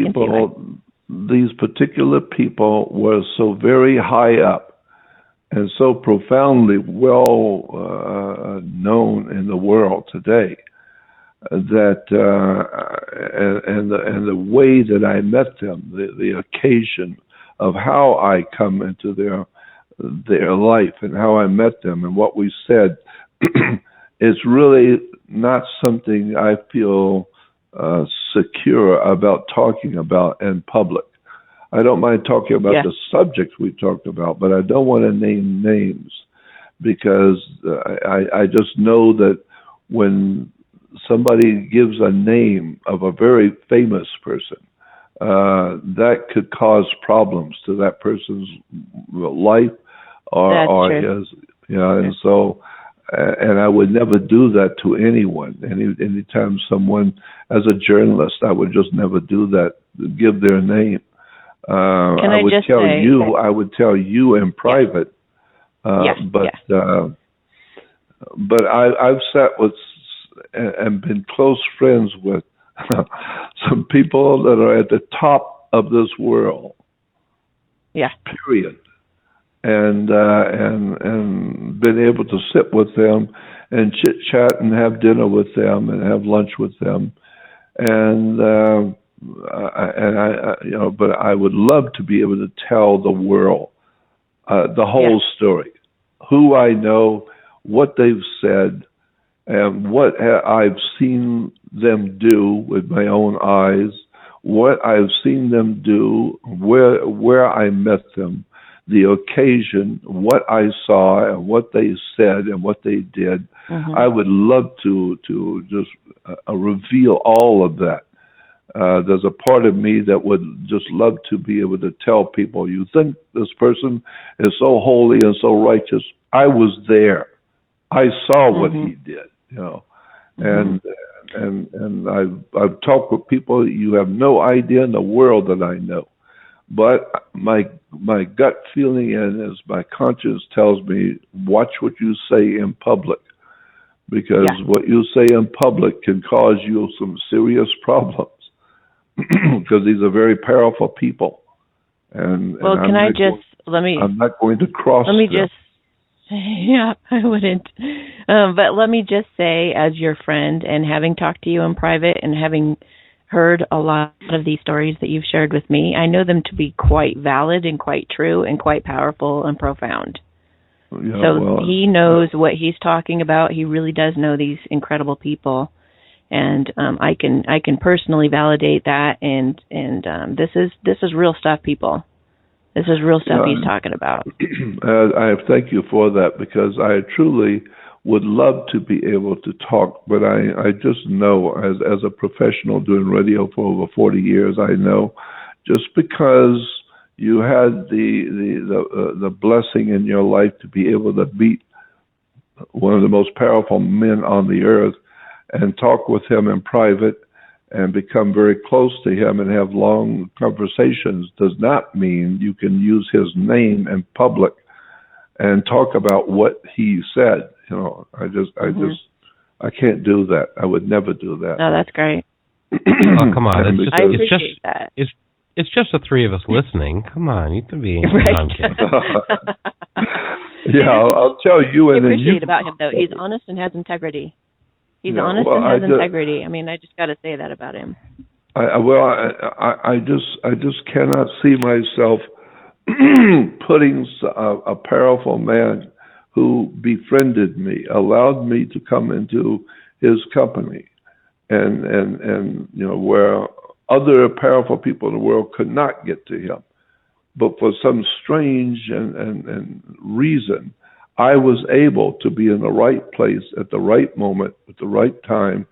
people were so very high up and so profoundly well known in the world today that and the way that I met them, the occasion of how I come into their life and how I met them and what we said is really not something I feel secure about talking about in public. I don't mind talking about the subjects we talked about, but I don't want to name names because I just know that when somebody gives a name of a very famous person, that could cause problems to that person's life or his, and so, and I would never do that to anyone. Anytime someone, as a journalist, I would just never do that, give their name. I would tell you in private, but I've sat with and been close friends with some people that are at the top of this world. Yeah. Period. And been able to sit with them and chit chat and have dinner with them and have lunch with them, and but I would love to be able to tell the world the whole story, who I know, what they've said, and what I've seen them do with my own eyes, what I've seen them do, where I met them, the occasion, what I saw, and what they said, and what they did. Mm-hmm. I would love to just reveal all of that. There's a part of me that would just love to be able to tell people, you think this person is so holy and so righteous. I was there. I saw what he did, and I've talked with people you have no idea in the world that I know. But my gut feeling is my conscience tells me, watch what you say in public, because what you say in public can cause you some serious problems, because these are very powerful people. And I'm not going to cross them. I wouldn't. But let me just say, as your friend, and having talked to you in private and having heard a lot of these stories that you've shared with me, I know them to be quite valid and quite true and quite powerful and profound. He knows what he's talking about. He really does know these incredible people, and I can personally validate that. And this is real stuff, people. This is real stuff he's talking about. I thank you for that, because I truly would love to be able to talk, but I just know, as a professional doing radio for over 40 years, I know just because you had the blessing in your life to be able to meet one of the most powerful men on the earth and talk with him in private and become very close to him and have long conversations does not mean you can use his name in public and talk about what he said. You know, I can't do that. I would never do that. No, that's great. Oh, come on. I appreciate that. It's just the three of us listening. Come on, you can be. Right. Yeah, I'll tell you. I appreciate about him, though. He's honest and has integrity. He's honest and has integrity. I mean, I just got to say that about him. I just cannot see myself putting a powerful man who befriended me, allowed me to come into his company, and you know, where other powerful people in the world could not get to him. But for some strange and reason, I was able to be in the right place at the right moment at the right time,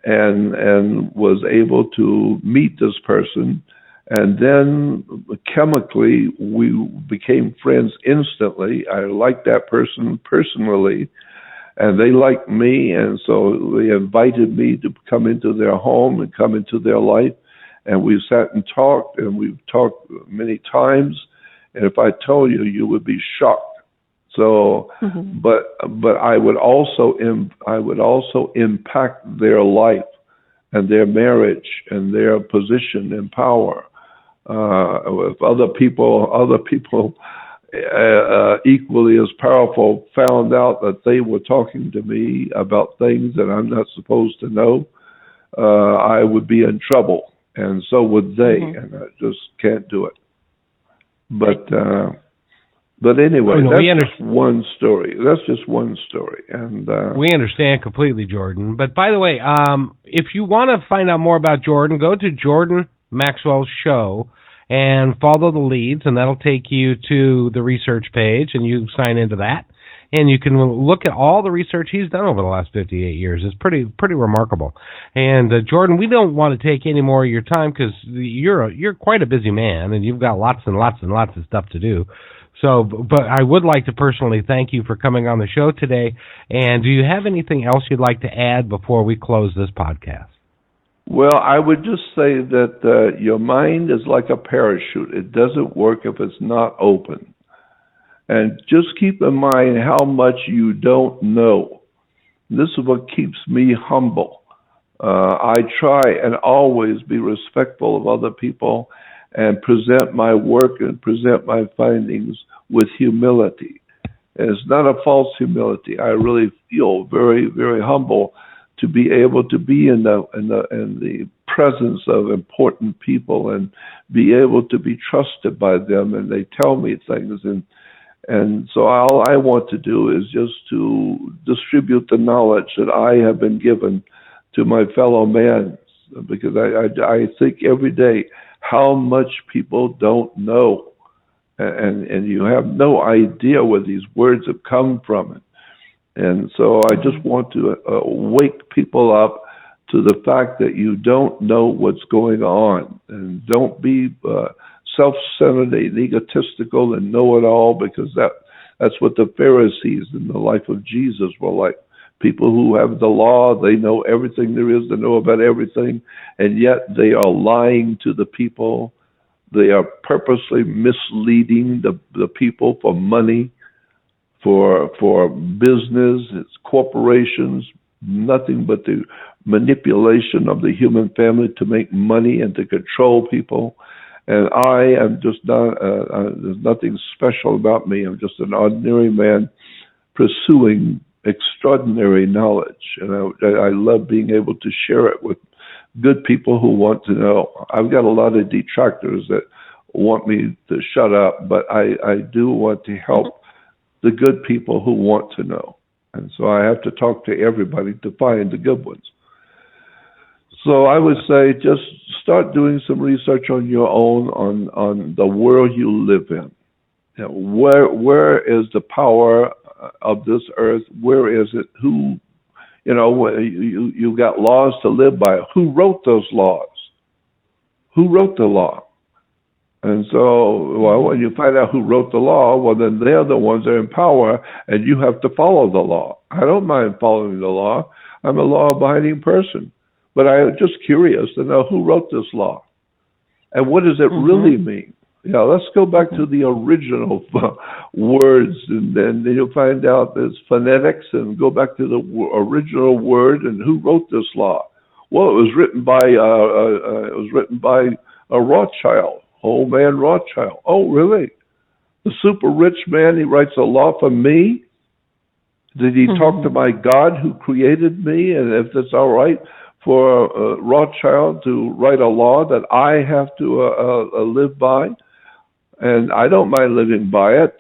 and was able to meet this person. And then chemically, we became friends instantly. I liked that person personally, and they liked me. And so they invited me to come into their home and come into their life. And we sat and talked, and we've talked many times. And if I told you, you would be shocked. So, but I would also impact their life and their marriage and their position in power. If other people equally as powerful found out that they were talking to me about things that I'm not supposed to know, I would be in trouble, and so would they, and I just can't do it. But anyway, that's just one story. That's just one story, and we understand completely, Jordan. But by the way, if you want to find out more about Jordan, go to Jordan Maxwell's show and follow the leads, and that'll take you to the research page, and you sign into that, and you can look at all the research he's done over the last 58 years. It's pretty remarkable. And Jordan, we don't want to take any more of your time because you're quite a busy man, and you've got lots and lots and lots of stuff to do. So, but I would like to personally thank you for coming on the show today. And do you have anything else you'd like to add before we close this podcast? Well, I would just say that your mind is like a parachute. It doesn't work if it's not open. And just keep in mind how much you don't know. This is what keeps me humble. I try and always be respectful of other people and present my work and present my findings with humility. And it's not a false humility. I really feel very, very humble to be able to be in the presence of important people and be able to be trusted by them, and they tell me things, and so all I want to do is just to distribute the knowledge that I have been given to my fellow man, because I think every day how much people don't know, and you have no idea where these words have come from. And so I just want to wake people up to the fact that you don't know what's going on, and don't be self-centered and egotistical and know-it-all, because that's what the Pharisees in the life of Jesus were like. People who have the law, they know everything there is to know about everything, and yet they are lying to the people. They are purposely misleading the people for money, for business, it's corporations, nothing but the manipulation of the human family to make money and to control people. And I am just not, there's nothing special about me. I'm just an ordinary man pursuing extraordinary knowledge. And I love being able to share it with good people who want to know. I've got a lot of detractors that want me to shut up, but I do want to help the good people who want to know. And so I have to talk to everybody to find the good ones. So I would say just start doing some research on your own on the world you live in. You know, where is the power of this earth? Where is it? Who, you got laws to live by. Who wrote those laws? Who wrote the law? And so, well, when you find out who wrote the law, well, then they're the ones that are in power, and you have to follow the law. I don't mind following the law. I'm a law-abiding person. But I'm just curious to know who wrote this law. And what does it really mean? Let's go back to the original words, and then you'll find out there's phonetics, and go back to the original word and who wrote this law. Well, it was written by a Rothschild. Old man Rothschild. Oh, really? The super rich man, he writes a law for me? Did he talk to my God who created me? And if it's all right for Rothschild to write a law that I have to live by, and I don't mind living by it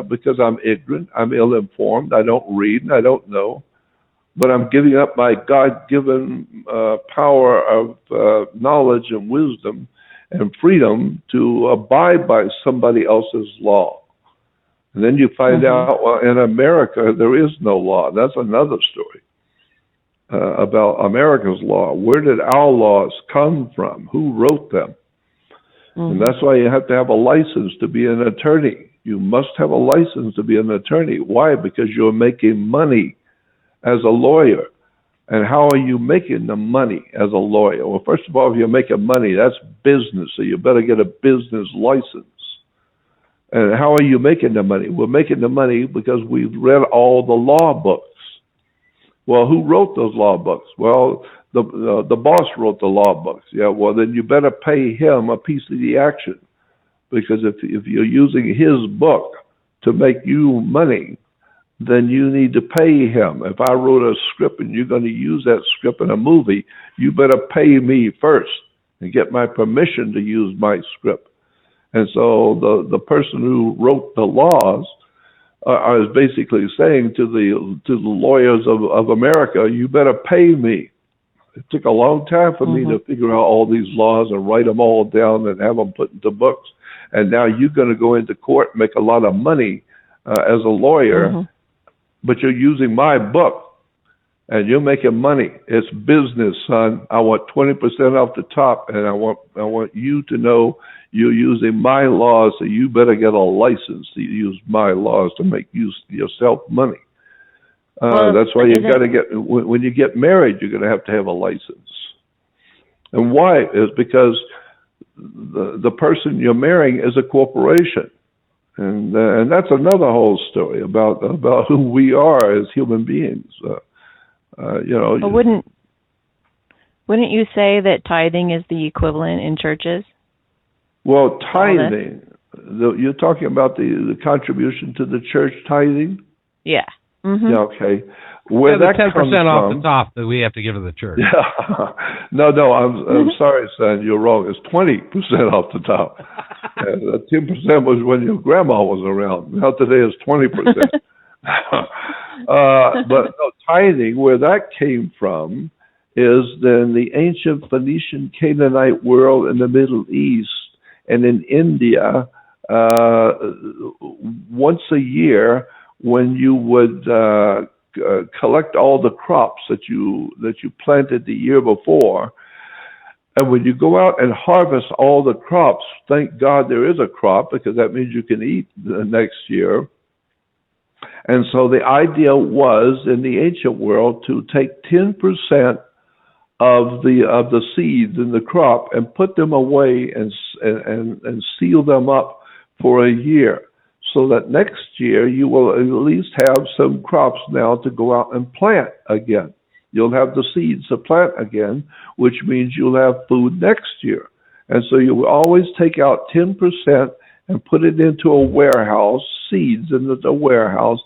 because I'm ignorant, I'm ill-informed, I don't read, and I don't know. But I'm giving up my God-given power of knowledge and wisdom and freedom to abide by somebody else's law. And then you find out, well, in America, there is no law. That's another story about America's law. Where did our laws come from? Who wrote them? And that's why you have to have a license to be an attorney. You must have a license to be an attorney. Why? Because you're making money as a lawyer. And how are you making the money as a lawyer? Well, first of all, if you're making money, that's business, so you better get a business license. And how are you making the money? We're making the money because we've read all the law books. Well, who wrote those law books? Well, the boss wrote the law books. Yeah, well, then you better pay him a piece of the action. Because if you're using his book to make you money, then you need to pay him. If I wrote a script and you're going to use that script in a movie, you better pay me first and get my permission to use my script. And so the person who wrote the laws is basically saying to the lawyers of America, you better pay me. It took a long time for me to figure out all these laws and write them all down and have them put into books. And now you're going to go into court and make a lot of money as a lawyer, but you're using my book and you're making money. It's business, son. I want 20% off the top, and I want you to know you're using my laws, so you better get a license to use my laws to make yourself money. That's why you got to get, when you get married, you're going to have a license. And why? Is because the person you're marrying is a corporation. And that's another whole story about who we are as human beings. But wouldn't you say that tithing is the equivalent in churches? Well, tithing, you're talking about the contribution to the church tithing? Yeah. Yeah, okay. Where that 10% off the top that we have to give to the church. Yeah. No, I'm sorry, son, you're wrong. It's 20% off the top. 10% was when your grandma was around. Now today it's 20%. But no, tithing, where that came from, is then the ancient Phoenician Canaanite world in the Middle East and in India. Once a year, when you would collect all the crops that you planted the year before, and when you go out and harvest all the crops, thank God there is a crop, because that means you can eat the next year. And so the idea was in the ancient world to take 10% of the seeds in the crop and put them away and seal them up for a year, so that next year you will at least have some crops now to go out and plant again. You'll have the seeds to plant again, which means you'll have food next year. And so you will always take out 10% and put it into a warehouse, seeds into the warehouse.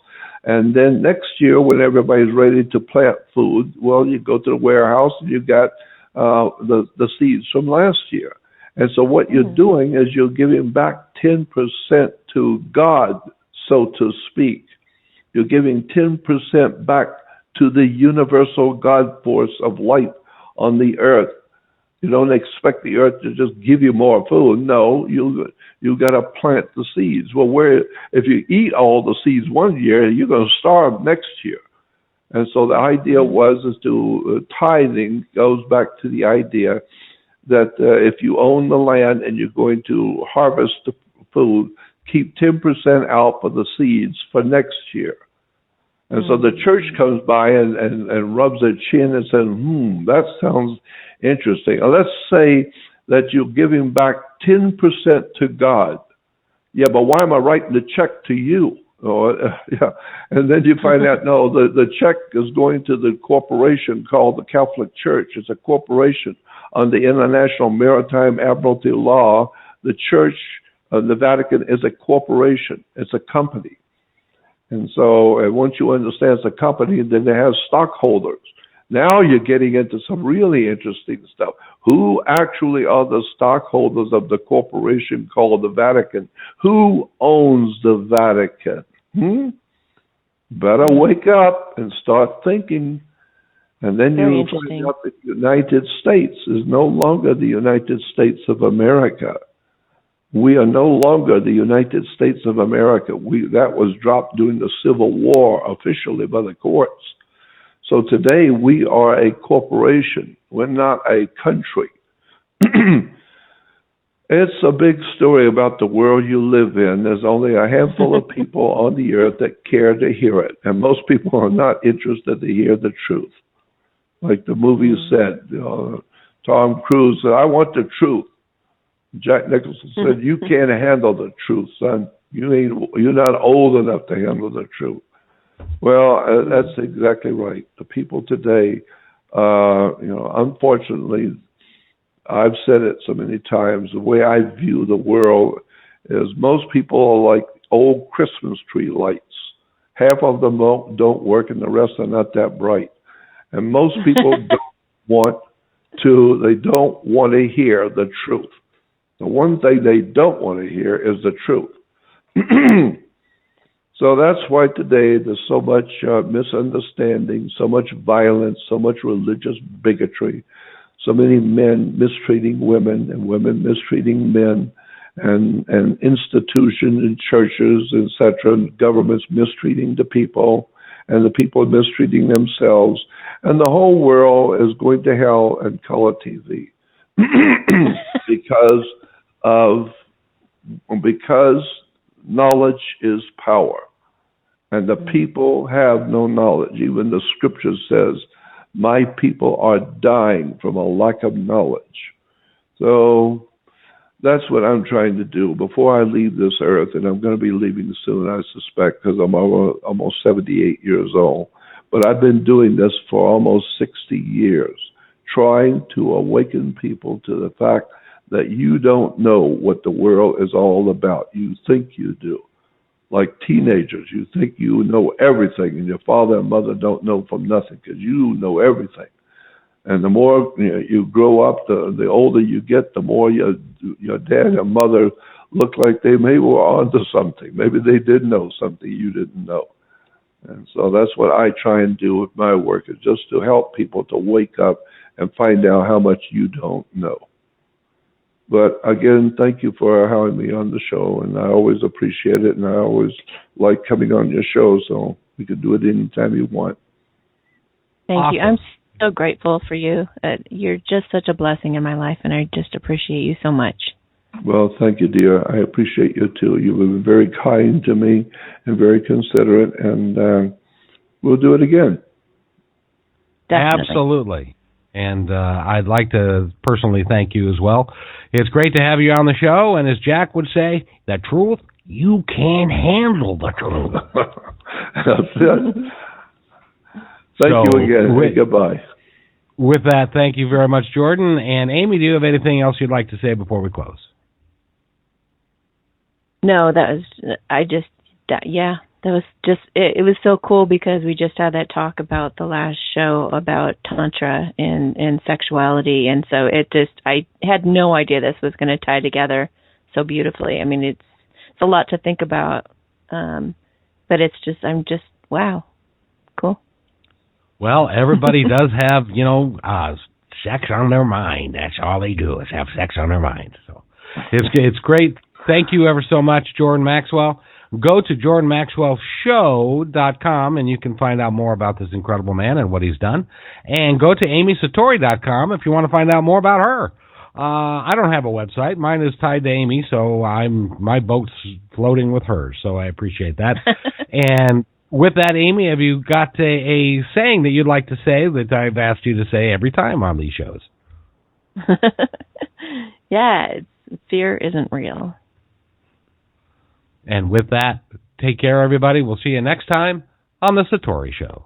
And then next year, when everybody's ready to plant food, well, you go to the warehouse and you got the seeds from last year. And so what you're doing is you're giving back 10% to God, so to speak. You're giving 10% back to the universal God force of light on the earth. You don't expect the earth to just give you more food. No, you got to plant the seeds. Well, if you eat all the seeds one year, you're going to starve next year. And so the idea tithing goes back to the idea that if you own the land and you're going to harvest the food, keep 10% out for the seeds for next year. And so the church comes by and rubs their chin and says, that sounds interesting. Let's say that you're giving back 10% to God. Yeah, but why am I writing the check to you? Yeah. And then you find out, no, the check is going to the corporation called the Catholic Church. It's a corporation under International Maritime Admiralty law. The Church of the Vatican is a corporation. It's a company. And so once you understand it's a company, then they have stockholders. Now you're getting into some really interesting stuff. Who actually are the stockholders of the corporation called the Vatican? Who owns the Vatican? Better wake up and start thinking. And then you'll find out that the United States is no longer the United States of America. We are no longer the United States of America. That was dropped during the Civil War officially by the courts. So today we are a corporation. We're not a country. It's a big story about the world you live in. There's only a handful of people on the earth that care to hear it. And most people are not interested to hear the truth. Like the movie said, Tom Cruise said, I want the truth. Jack Nicholson said, you can't handle the truth, son. You're not old enough to handle the truth. Well, that's exactly right. The people today, unfortunately, I've said it so many times, the way I view the world is most people are like old Christmas tree lights. Half of them don't work and the rest are not that bright. And most people don't want to hear the truth. The one thing they don't want to hear is the truth. So that's why today there's so much misunderstanding, so much violence, so much religious bigotry, so many men mistreating women and women mistreating men, and institutions and churches, etc., and governments mistreating the people, and the people mistreating themselves. And the whole world is going to hell and color TV because knowledge is power. And the people have no knowledge. Even the scripture says, my people are dying from a lack of knowledge. So that's what I'm trying to do before I leave this earth, and I'm going to be leaving soon, I suspect, because I'm almost 78 years old. But I've been doing this for almost 60 years, trying to awaken people to the fact that you don't know what the world is all about. You think you do. Like teenagers, you think you know everything, and your father and mother don't know from nothing because you know everything. And the more you grow up, the older you get, the more your dad and mother look like they maybe were onto something. Maybe they did know something you didn't know. And so that's what I try and do with my work, is just to help people to wake up and find out how much you don't know. But again, thank you for having me on the show, and I always appreciate it, and I always like coming on your show, so we can do it anytime you want. Thank you. I'm so grateful for you. You're just such a blessing in my life, and I just appreciate you so much. Well, thank you, dear. I appreciate you, too. You've been very kind to me and very considerate, and we'll do it again. Definitely. Absolutely. And I'd like to personally thank you as well. It's great to have you on the show, and as Jack would say, the truth, you can't handle the truth. That's it. Thank you again. Goodbye. With that, thank you very much, Jordan. And Amy, do you have anything else you'd like to say before we close? No, that was just, it was so cool because we just had that talk about the last show about Tantra and sexuality. And so I had no idea this was going to tie together so beautifully. I mean, it's a lot to think about, but wow, cool. Well, everybody does have, sex on their mind. That's all they do is have sex on their mind. So it's great. Thank you ever so much, Jordan Maxwell. Go to jordanmaxwellshow.com and you can find out more about this incredible man and what he's done. And go to amysatori.com if you want to find out more about her. I don't have a website. Mine is tied to Amy, so my boat's floating with hers, so I appreciate that. And with that, Amy, have you got a saying that you'd like to say that I've asked you to say every time on these shows? Yeah, fear isn't real. And with that, take care, everybody. We'll see you next time on The Satori Show.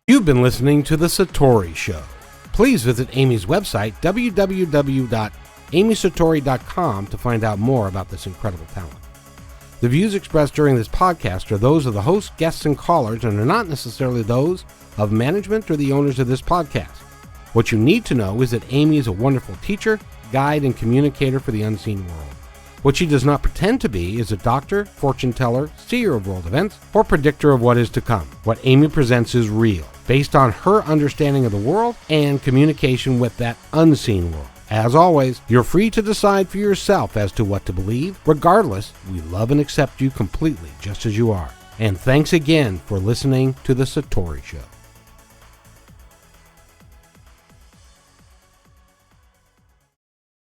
You've been listening to The Satori Show. Please visit Amy's website, www.amysatori.com, to find out more about this incredible talent. The views expressed during this podcast are those of the host, guests, and callers, and are not necessarily those of management or the owners of this podcast. What you need to know is that Amy is a wonderful teacher, guide, and communicator for the unseen world. What she does not pretend to be is a doctor, fortune teller, seer of world events, or predictor of what is to come. What Amy presents is real, based on her understanding of the world and communication with that unseen world. As always, you're free to decide for yourself as to what to believe. Regardless, we love and accept you completely just as you are. And thanks again for listening to The Satori Show.